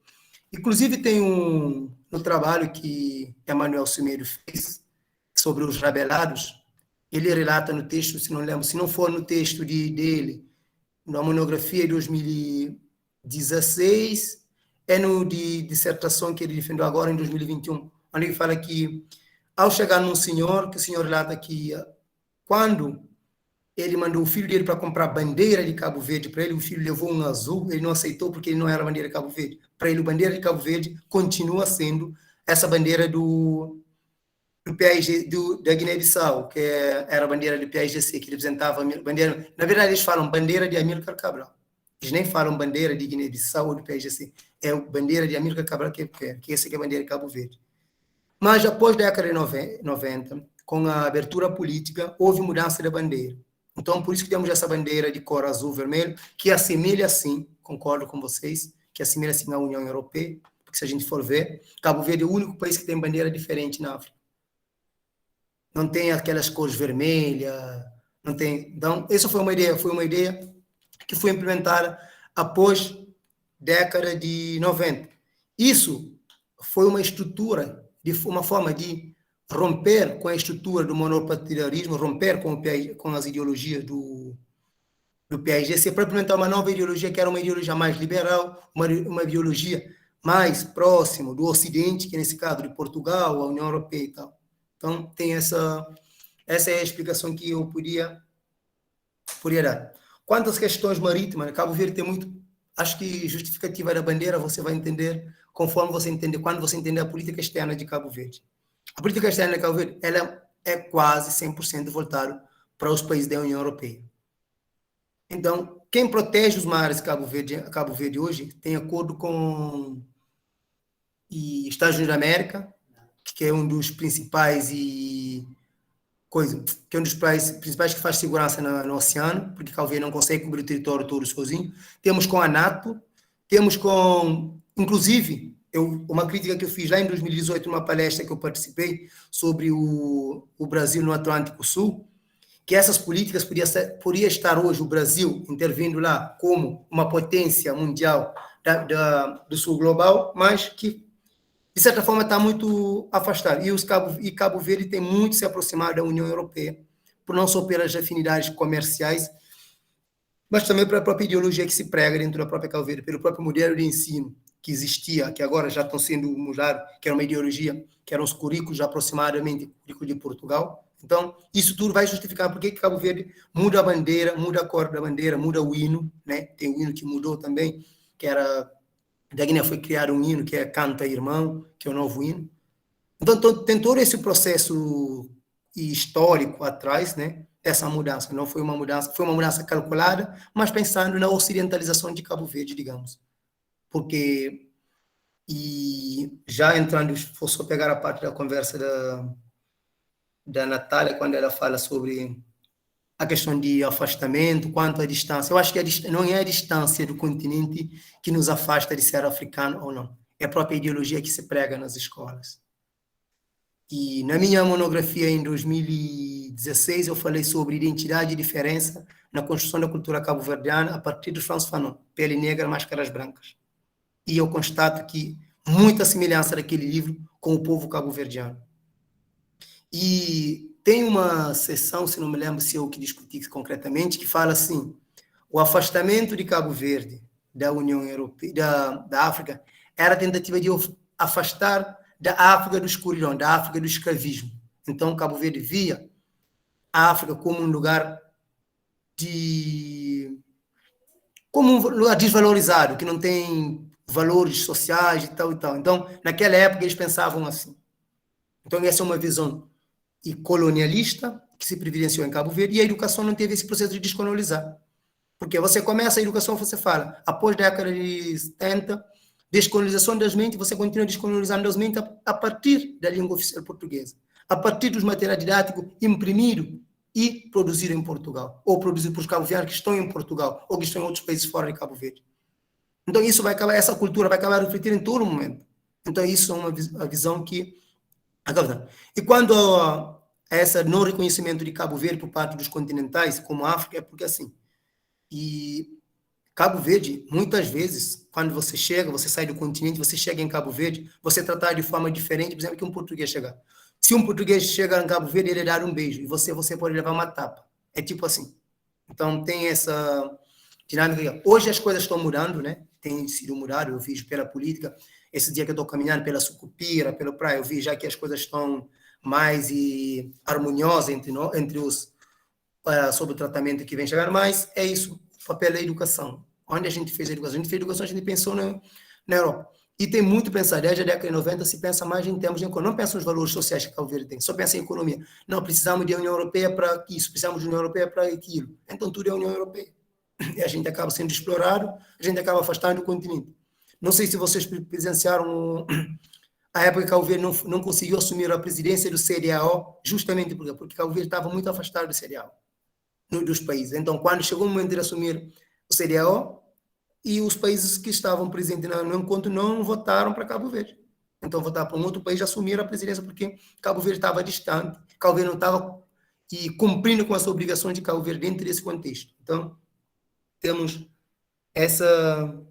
Inclusive, tem no trabalho que Emanuel Cimeiro fez sobre os rabelados, ele relata no texto, se não lembro, se não for no texto dele, na monografia de 2016, é no de dissertação que ele defendeu agora, em 2021, onde ele fala que, ao chegar num senhor, que o senhor relata que, quando ele mandou o filho dele para comprar bandeira de Cabo Verde para ele, o filho levou um azul, ele não aceitou porque ele não era bandeira de Cabo Verde. Para ele, a bandeira de Cabo Verde continua sendo essa bandeira do PAIG, da Guiné-Bissau, que era a bandeira do PAIGC, que representava a bandeira. Na verdade, eles falam bandeira de Amílcar Cabral. Eles nem falam bandeira de Guiné-Bissau ou do PAIGC. É a bandeira de Amílcar Cabral que essa que é a bandeira de Cabo Verde. Mas, após a década de 90, com a abertura política, houve mudança da bandeira. Então, por isso que temos essa bandeira de cor azul-vermelho, que assemelha, sim, concordo com vocês, que assemelha, sim, à União Europeia, porque se a gente for ver, Cabo Verde é o único país que tem bandeira diferente na África. Não tem aquelas cores vermelhas, não tem... Então, essa foi uma ideia que foi implementada após década de 90. Isso foi uma estrutura, uma forma de romper com a estrutura do monopatriarismo, romper com as ideologias do PAIGC, para implementar uma nova ideologia, que era uma ideologia mais liberal, uma ideologia mais próxima do Ocidente, que nesse caso de Portugal, a União Europeia e tal. Então, tem essa é a explicação que eu podia dar. Quanto às questões marítimas, Cabo Verde tem muito, acho que justificativa da bandeira você vai entender conforme você entender, quando você entender a política externa de Cabo Verde. A política externa de Cabo Verde, ela é quase 100% voltada para os países da União Europeia. Então, quem protege os mares de Cabo Verde hoje tem acordo com os Estados Unidos da América, que é um dos principais que é um dos principais que faz segurança no oceano, porque Cabo Verde não consegue cobrir o território todo sozinho. Temos com a NATO, temos com, inclusive, uma crítica que eu fiz lá em 2018, numa palestra que eu participei sobre o Brasil no Atlântico Sul, que essas políticas podia estar hoje o Brasil intervindo lá como uma potência mundial do sul global, mas que de certa forma está muito afastado. E Cabo Verde tem muito se aproximado da União Europeia, por não só pelas afinidades comerciais, mas também pela própria ideologia que se prega dentro da própria Cabo Verde, pelo próprio modelo de ensino que existia, que agora já estão sendo mudados, que era uma ideologia, que eram os currículos aproximadamente currículos de Portugal. Então, isso tudo vai justificar por que Cabo Verde muda a bandeira, muda a cor da bandeira, muda o hino, né? Tem o hino que mudou também, que era da Guiné, foi criado um hino que é Canta Irmão, que é o novo hino. Então, tem todo esse processo histórico atrás, né? Essa mudança. Não foi uma mudança, foi uma mudança calculada, mas pensando na ocidentalização de Cabo Verde, digamos. Porque, e já entrando, vou só pegar a parte da conversa da Natália, quando ela fala sobre a questão de afastamento, quanto à distância. Eu acho que não é a distância do continente que nos afasta de ser africano ou não. É a própria ideologia que se prega nas escolas. E na minha monografia em 2016, eu falei sobre identidade e diferença na construção da cultura cabo-verdiana a partir de Frantz Fanon, Pele Negra, Máscaras Brancas. E eu constato que muita semelhança daquele livro com o povo cabo-verdiano. E tem uma sessão, se não me lembro se eu que discuti concretamente, que fala assim: o afastamento de Cabo Verde da União Europeia, da África, era a tentativa de afastar da África do escuridão, da África do escravismo. Então, Cabo Verde via a África como um lugar desvalorizado, que não tem valores sociais e tal e tal. Então, naquela época, eles pensavam assim. Então, essa é uma visão colonialista que se privilegiou em Cabo Verde, e a educação não teve esse processo de descolonizar. Porque você começa a educação, você fala, após a década de 70, descolonização das mentes, você continua descolonizando as mentes a partir da língua oficial portuguesa, a partir dos materiais didáticos imprimidos e produzidos em Portugal, ou produzidos por cabo-verdianos que estão em Portugal, ou que estão em outros países fora de Cabo Verde. Então, isso vai acabar, essa cultura vai acabar refletindo em todo momento. Então, isso é uma visão que... E quando esse não reconhecimento de Cabo Verde por parte dos continentais, como a África, é porque assim, e Cabo Verde, muitas vezes, quando você chega, você sai do continente, você chega em Cabo Verde, você é tratado de forma diferente, por exemplo, que um português chegar. Se um português chega em Cabo Verde, ele dá um beijo, e você pode levar uma tapa. É tipo assim. Então, tem essa dinâmica. Hoje as coisas estão mudando, né? Tem sido mudado, eu vejo pela política. Esse dia que eu estou caminhando pela Sucupira, pela praia, eu vi já que as coisas estão mais harmoniosas entre os sobre o tratamento que vem chegando, mas é isso, o papel da educação. Onde a gente fez a educação? A gente fez a educação, a gente pensou na Europa. E tem muito pensar, desde a década de 90 se pensa mais em termos de economia, não pensa nos valores sociais que Cabo Verde tem, só pensa em economia. Não, precisamos de União Europeia para isso, precisamos de União Europeia para aquilo. Então tudo é a União Europeia. E a gente acaba sendo explorado, a gente acaba afastando do continente. Não sei se vocês presenciaram a época que Cabo Verde não conseguiu assumir a presidência do CDAO, justamente porque Cabo Verde estava muito afastado do CDAO, dos países. Então, quando chegou o momento de assumir o CDAO, e os países que estavam presentes no encontro não votaram para Cabo Verde. Então, votaram para um outro país e assumiram a presidência, porque Cabo Verde estava distante, Cabo Verde não estava cumprindo com as obrigações de Cabo Verde dentro desse contexto. Então, temos essa...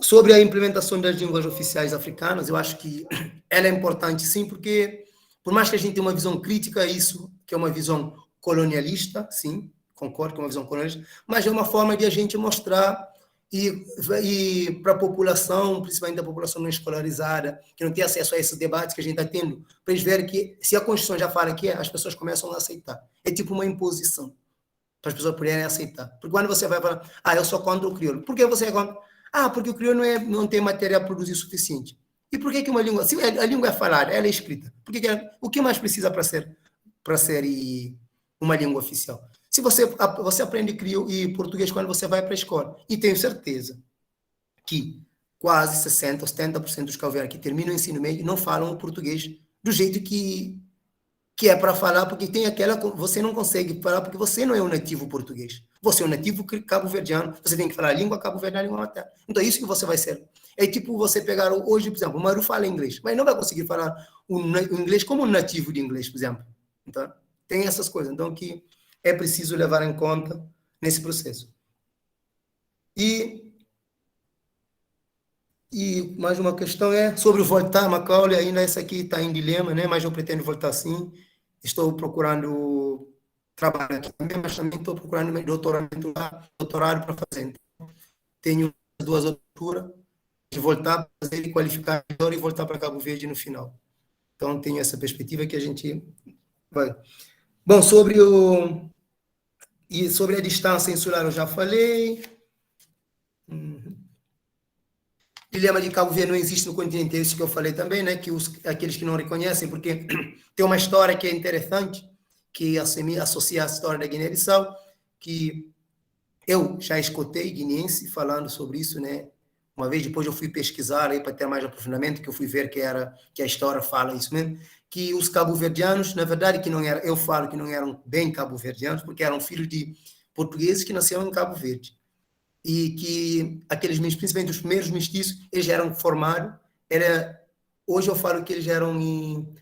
Sobre a implementação das línguas oficiais africanas, eu acho que ela é importante sim, porque por mais que a gente tenha uma visão crítica a isso, que é uma visão colonialista, sim, concordo com uma visão colonialista, mas é uma forma de a gente mostrar e para a população, principalmente a população não escolarizada, que não tem acesso a esses debates que a gente está tendo, para eles verem que se a Constituição já fala que as pessoas começam a aceitar. É tipo uma imposição, para as pessoas poderem aceitar. Porque quando você vai falar, eu sou contra o crioulo. Por que você é contra? Porque o crioulo não tem matéria a produzir suficiente. E por que uma língua, se a língua é falada, ela é escrita, o que mais precisa para ser uma língua oficial? Se você aprende crioulo e português quando você vai para a escola, e tenho certeza que quase 60% ou 70% dos cabo-verdianos que terminam o ensino médio não falam o português do jeito que é para falar, porque tem aquela... Você não consegue falar porque você não é um nativo português. Você é um nativo cabo-verdiano, você tem que falar a língua cabo-verdiana, a língua materna. Então é isso que você vai ser. É tipo você pegar hoje, por exemplo, o Maru fala inglês, mas não vai conseguir falar o inglês como um nativo de inglês, por exemplo. Então, tem essas coisas. Então, que é preciso levar em conta nesse processo. E mais uma questão é sobre voltar, Macaulay, ainda essa aqui está em dilema, né? Mas eu pretendo voltar sim. Estou procurando trabalho aqui também, mas também estou procurando meu doutorado para fazer. Então, tenho 2 alturas de voltar a fazer e qualificar melhor e voltar para Cabo Verde no final. Então, tenho essa perspectiva que a gente vai. Bom, sobre a distância insular eu já falei. Dilema de Cabo Verde não existe no continente, é isso que eu falei também, né? Que aqueles que não reconhecem, porque tem uma história que é interessante, que associa a história da Guiné-Bissau, que eu já escutei guineense falando sobre isso, né? Uma vez depois eu fui pesquisar aí para ter mais aprofundamento, que eu fui ver que a história fala isso mesmo, que os cabo-verdianos, na verdade, que não eram, eu falo que não eram bem cabo-verdianos, porque eram filhos de portugueses que nasceram em Cabo Verde. E que aqueles, principalmente os primeiros mestiços, eles já eram formados, hoje eu falo que eles já eram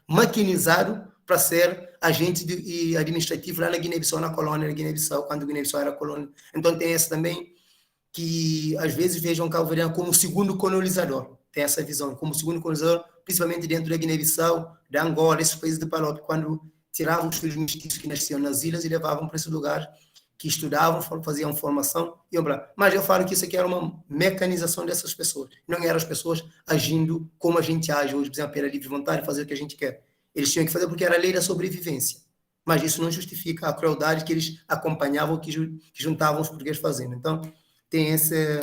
maquinizados para ser agentes administrativos lá na Guiné-Bissau, na colônia da Guiné-Bissau, quando a Guiné-Bissau era colônia. Então tem essa também, que às vezes vejam o cabo-verdiano como o segundo colonizador, tem essa visão, como o segundo colonizador, principalmente dentro da Guiné-Bissau, da Angola, esses países de Palop, quando tiravam os filhos mestiços que nasciam nas ilhas e levavam para esse lugar, que estudavam, faziam formação, mas eu falo que isso aqui era uma mecanização dessas pessoas, não eram as pessoas agindo como a gente age hoje, por exemplo, pela livre vontade, fazer o que a gente quer. Eles tinham que fazer porque era a lei da sobrevivência, mas isso não justifica a crueldade que eles acompanhavam, que juntavam os portugueses fazendo. Então, tem esse...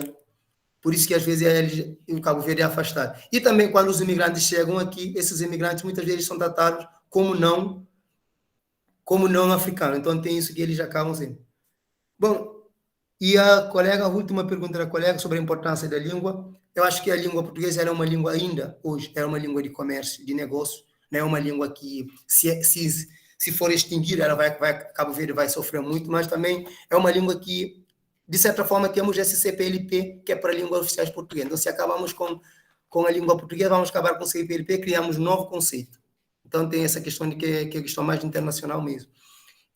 Por isso que às vezes o Cabo Verde é afastado. E também quando os imigrantes chegam aqui, esses imigrantes muitas vezes são tratados como não africanos, então tem isso que eles acabam sendo. Bom, e a última pergunta da colega sobre a importância da língua. Eu acho que a língua portuguesa é uma língua ainda, hoje, é uma língua de comércio, de negócio, não é uma língua que, se for extinguir, Cabo Verde vai sofrer muito, mas também é uma língua que, de certa forma, temos esse CPLP, que é para línguas oficiais portuguesas. Então, se acabamos com a língua portuguesa, vamos acabar com o CPLP, criamos um novo conceito. Então, tem essa questão de que é questão mais internacional mesmo.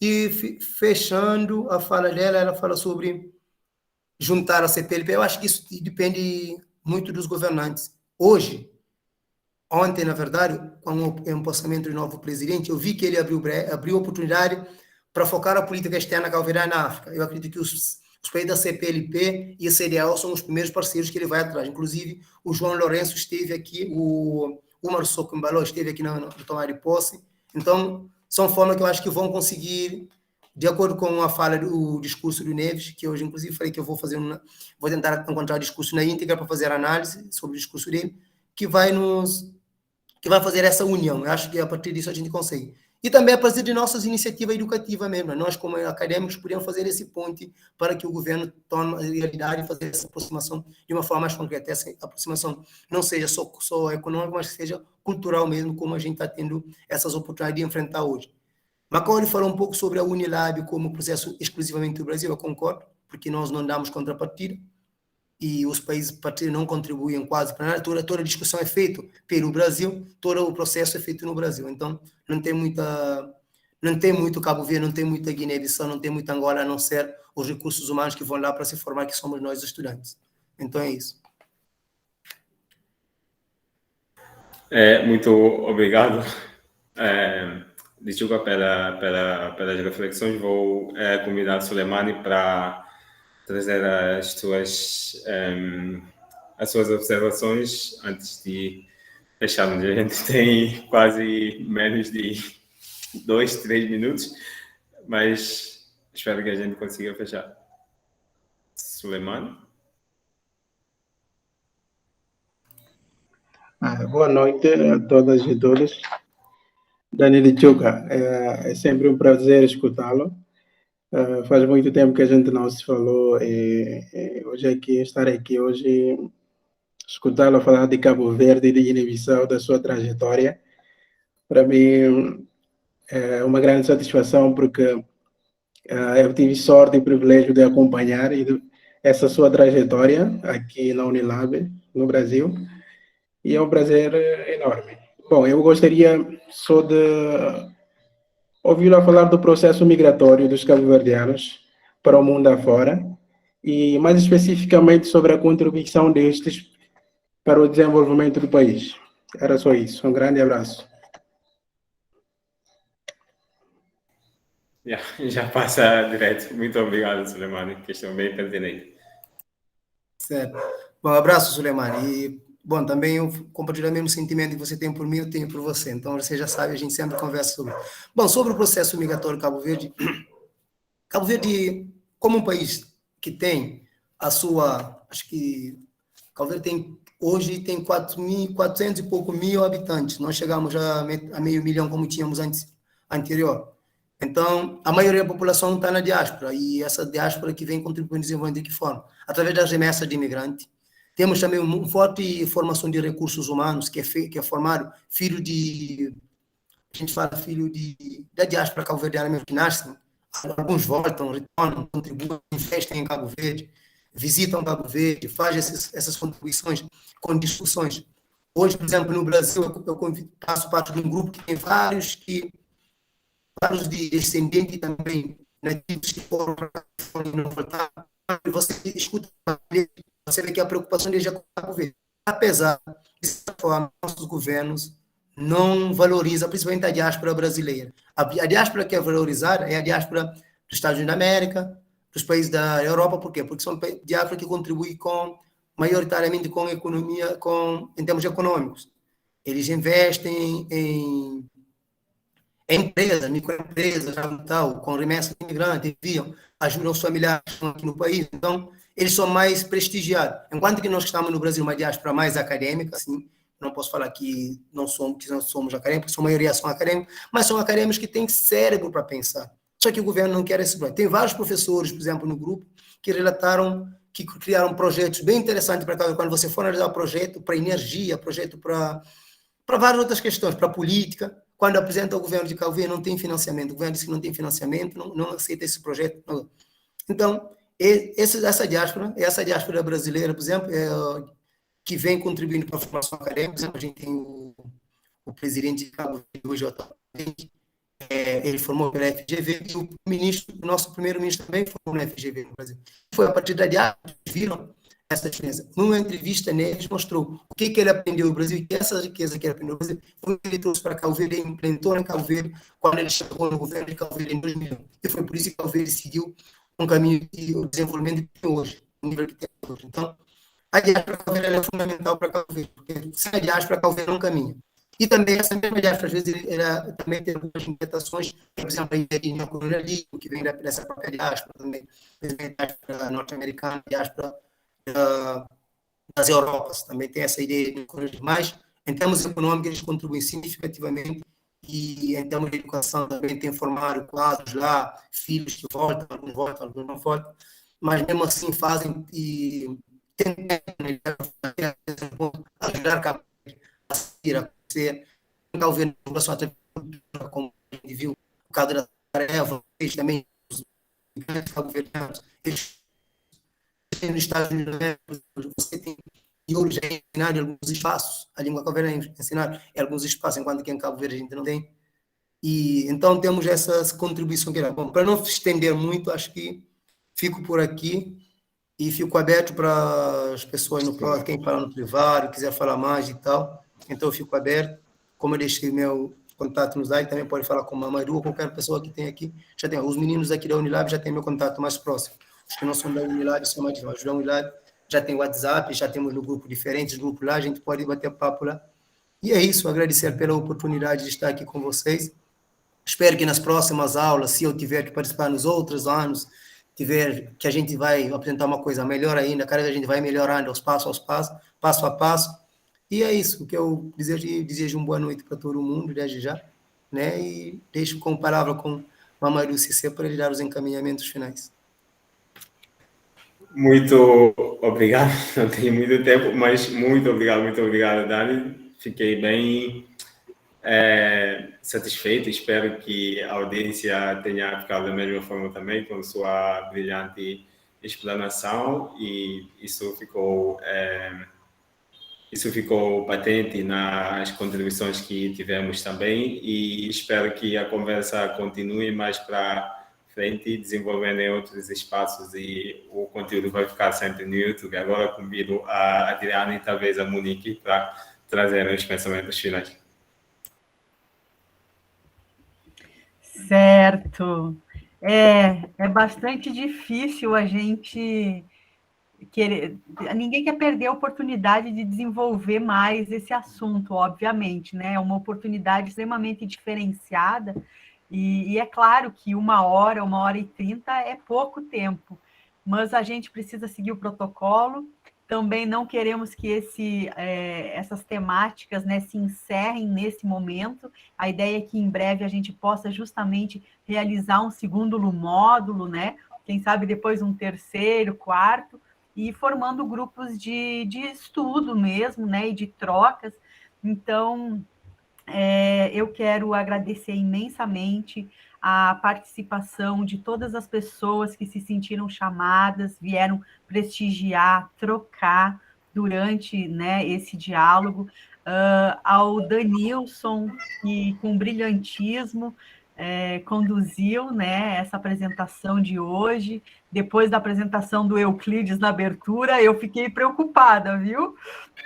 E fechando a fala dela, ela fala sobre juntar a CPLP. Eu acho que isso depende muito dos governantes. Ontem, na verdade, com o empossamento do novo presidente, eu vi que ele abriu oportunidade para focar a política externa cabo-verdiana na África. Eu acredito que os países da CPLP e a CDAO são os primeiros parceiros que ele vai atrás. Inclusive, o João Lourenço esteve aqui, o Umar Soko Embaló esteve aqui no tomar de posse. Então, são formas que eu acho que vão conseguir, de acordo com a fala do discurso do Neves, que hoje, inclusive, falei que eu vou tentar encontrar o discurso na íntegra para fazer análise sobre o discurso dele, que vai fazer essa união. Eu acho que a partir disso a gente consegue. E também a partir de nossas iniciativas educativas mesmo. Nós, como acadêmicos, podemos fazer esse ponte para que o governo torne a realidade e fazer essa aproximação de uma forma mais concreta. Essa aproximação não seja só econômica, mas seja cultural mesmo, como a gente está tendo essas oportunidades de enfrentar hoje. Macaulay falou um pouco sobre a Unilab como processo exclusivamente do Brasil. Eu concordo, porque nós não damos contrapartida e os países parceiros não contribuem quase para nada. Toda a discussão é feita pelo Brasil, todo o processo é feito no Brasil. Então, não tem muito Cabo Verde, não tem muita Guiné-Bissau, não tem muita Angola, a não ser os recursos humanos que vão lá para se formar, que somos nós, estudantes. Então, é isso. Muito obrigado. Desculpa pelas reflexões. Vou convidar a Suleimani para trazer as suas observações antes de fecharmos. A gente tem quase menos de 2, 3 minutos, mas espero que a gente consiga fechar. Suleimani? Boa noite a todas e todos. Daniel Chuca, é sempre um prazer escutá-lo. Faz muito tempo que a gente não se falou e hoje estar aqui hoje, escutá-lo falar de Cabo Verde e de Guiné-Bissau, da sua trajetória, para mim é uma grande satisfação porque eu tive sorte e privilégio de acompanhar essa sua trajetória aqui na Unilab, no Brasil, e é um prazer enorme. Bom, eu gostaria só de ouvi-lo falar do processo migratório dos cabo-verdianos para o mundo afora e, mais especificamente, sobre a contribuição destes para o desenvolvimento do país. Era só isso. Um grande abraço. Já passa direto. Muito obrigado, Suleimani. Questão bem pertinente. Certo. Bom, abraço, Suleimani. E, bom, também eu compartilho o mesmo sentimento que você tem por mim, eu tenho por você. Então, você já sabe, a gente sempre conversa sobre. Bom, sobre o processo migratório Cabo Verde, Cabo Verde, como um país que tem a sua, acho que Cabo Verde hoje tem 4.400 e pouco mil habitantes. Nós chegamos a meio milhão como tínhamos anterior. Então, a maioria da população está na diáspora, e essa diáspora que vem contribuindo no desenvolvimento de que forma? Através das remessas de imigrantes. Temos também uma forte formação de recursos humanos, que é formado filho de, a gente fala filho da diáspora cabo-verdiana mesmo, que nascem. Alguns voltam, retornam, contribuem, investem em Cabo Verde, visitam Cabo Verde, fazem essas contribuições com discussões. Hoje, por exemplo, no Brasil, eu faço parte de um grupo que tem vários de descendentes também, nativos que foram para cá e não voltaram. Você escuta, você vê que a preocupação deles é com Cabo Verde. Apesar de certa forma, nossos governos não valorizam, principalmente a diáspora brasileira. A diáspora que é valorizada é a diáspora dos Estados Unidos da América, dos países da Europa. Por quê? Porque são diáspora que contribuem maioritariamente com a economia, em termos econômicos. Eles investem em empresas, microempresas, tal, com remessa de imigrantes, enviam, ajudam os familiares que estão aqui no país. Então, eles são mais prestigiados. Enquanto que nós estamos no Brasil, uma diáspora mais acadêmica, assim, não posso falar que não somos acadêmicos, a maioria são acadêmicos, mas são acadêmicos que têm cérebro para pensar. Só que o governo não quer esse projeto. Tem vários professores, por exemplo, no grupo, que relataram que criaram projetos bem interessantes para cada. Quando você for analisar o projeto para energia, projeto para várias outras questões, para política. Quando apresenta o governo de Cabo Verde, não tem financiamento. O governo disse que não tem financiamento, não aceita esse projeto. Não. Então, essa diáspora brasileira, por exemplo, que vem contribuindo para a formação acadêmica. Por exemplo, a gente tem o presidente de Cabo Verde, hoje, ele formou pela FGV, e o nosso primeiro-ministro também formou na FGV no Brasil. Foi a partir da diáspora que viram essa diferença. Numa entrevista, ele mostrou o que ele aprendeu no Brasil, e que essa riqueza que ele aprendeu no Brasil foi o que ele trouxe para Cabo Verde, ele implementou em Cabo Verde quando ele chegou no governo de Cabo Verde em 2000. E foi por isso que Cabo Verde seguiu um caminho de desenvolvimento que tem hoje, no nível que tem hoje. Então, a diáspora Cabo Verde é fundamental para Cabo Verde, porque sem a diáspora Cabo Verde não caminha. E também essa mesma diáspora, às vezes, ela também tem algumas inquietações, por exemplo, a ideia de neocolonialismo, que vem dessa própria diáspora também, a diáspora norte-americana, a diáspora das Europas, também tem essa ideia de colonialismo. Mas, em termos econômicos, eles contribuem significativamente, e em termos de educação também tem formado quadros lá, filhos que voltam, alguns não voltam, mas mesmo assim fazem e tentam ajudar a Cabo Verde a seguir, a crescer. Cabo Verde, como a gente viu, o caso da tarefa, eles também, os cabo-verdianos, eles têm nos Estados Unidos, você tem e hoje é ensinado em alguns espaços, a língua cabo-verdiana é ensinada em alguns espaços, enquanto que em Cabo Verde a gente não tem. E então temos essa contribuição que era. Bom, para não se estender muito, acho que fico por aqui e fico aberto para as pessoas no próximo, quem falar no privado, quiser falar mais e tal. Então eu fico aberto. Como eu deixei meu contato no site, também pode falar com a Mamaru ou qualquer pessoa que tem aqui. Já tem, os meninos aqui da Unilab já tem meu contato mais próximo. Os que não são da Unilab são mais difíceis. Da Unilab já tem WhatsApp, já temos no grupo diferentes grupos lá, a gente pode bater papo lá. E é isso, agradecer pela oportunidade de estar aqui com vocês. Espero que nas próximas aulas, se eu tiver que participar nos outros anos, que a gente vai apresentar uma coisa melhor ainda, cada vez a gente vai melhorando aos passos, passo a passo. E é isso, que eu desejo uma boa noite para todo mundo, desde já, né? E deixo com palavra com Mamadou Cissé para lhe dar os encaminhamentos finais. Muito obrigado, não tenho muito tempo, mas muito obrigado, Dani. Fiquei bem satisfeito, espero que a audiência tenha ficado da mesma forma também, com sua brilhante explanação, e isso ficou patente nas contribuições que tivemos também, e espero que a conversa continue mais para frente, desenvolvendo em outros espaços, e o conteúdo vai ficar sempre no YouTube. Agora convido a Adriana e talvez a Monique para trazerem os pensamentos finais. Certo. É bastante difícil a gente querer. Ninguém quer perder a oportunidade de desenvolver mais esse assunto, obviamente, né? É uma oportunidade extremamente diferenciada, e é claro que 1h e 30 é pouco tempo, mas a gente precisa seguir o protocolo. Também não queremos que essas temáticas, né, se encerrem nesse momento. A ideia é que em breve a gente possa justamente realizar um segundo módulo, né? Quem sabe depois um terceiro, quarto, e formando grupos de estudo mesmo, né, e de trocas. Então, eu quero agradecer imensamente a participação de todas as pessoas que se sentiram chamadas, vieram prestigiar, trocar durante, né, esse diálogo, ao Danilson, que com brilhantismo conduziu, né, essa apresentação de hoje. Depois da apresentação do Euclides na abertura, eu fiquei preocupada, viu?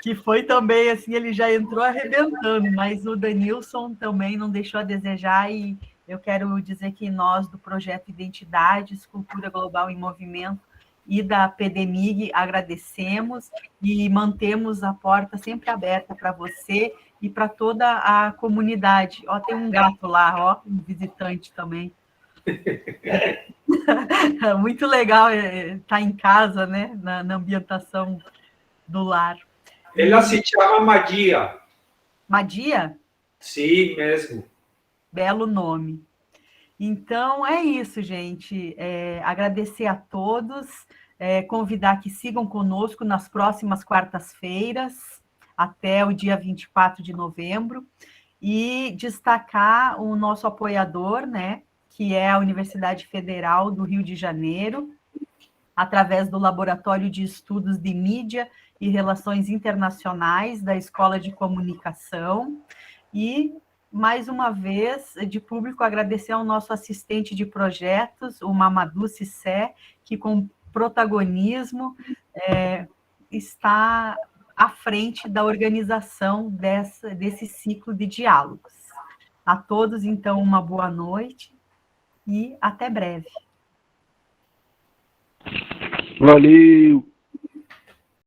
Que foi também, assim, ele já entrou arrebentando, mas o Danilson também não deixou a desejar, e eu quero dizer que nós, do Projeto Identidades, Cultura Global em Movimento, e da PDMIG, agradecemos e mantemos a porta sempre aberta para você e para toda a comunidade. Ó, tem um gato lá, ó, um visitante também. Muito legal estar em casa, né, na ambientação do lar. Ela se chama Madia. Madia? Sim, mesmo. Belo nome. Então, é isso, gente. Agradecer a todos, convidar que sigam conosco nas próximas quartas-feiras, até o dia 24 de novembro, e destacar o nosso apoiador, né, que é a Universidade Federal do Rio de Janeiro, através do Laboratório de Estudos de Mídia e Relações Internacionais da Escola de Comunicação. E, mais uma vez, de público, agradecer ao nosso assistente de projetos, o Mamadou Cissé, que com protagonismo está à frente da organização desse ciclo de diálogos. A todos, então, uma boa noite e até breve. Valeu!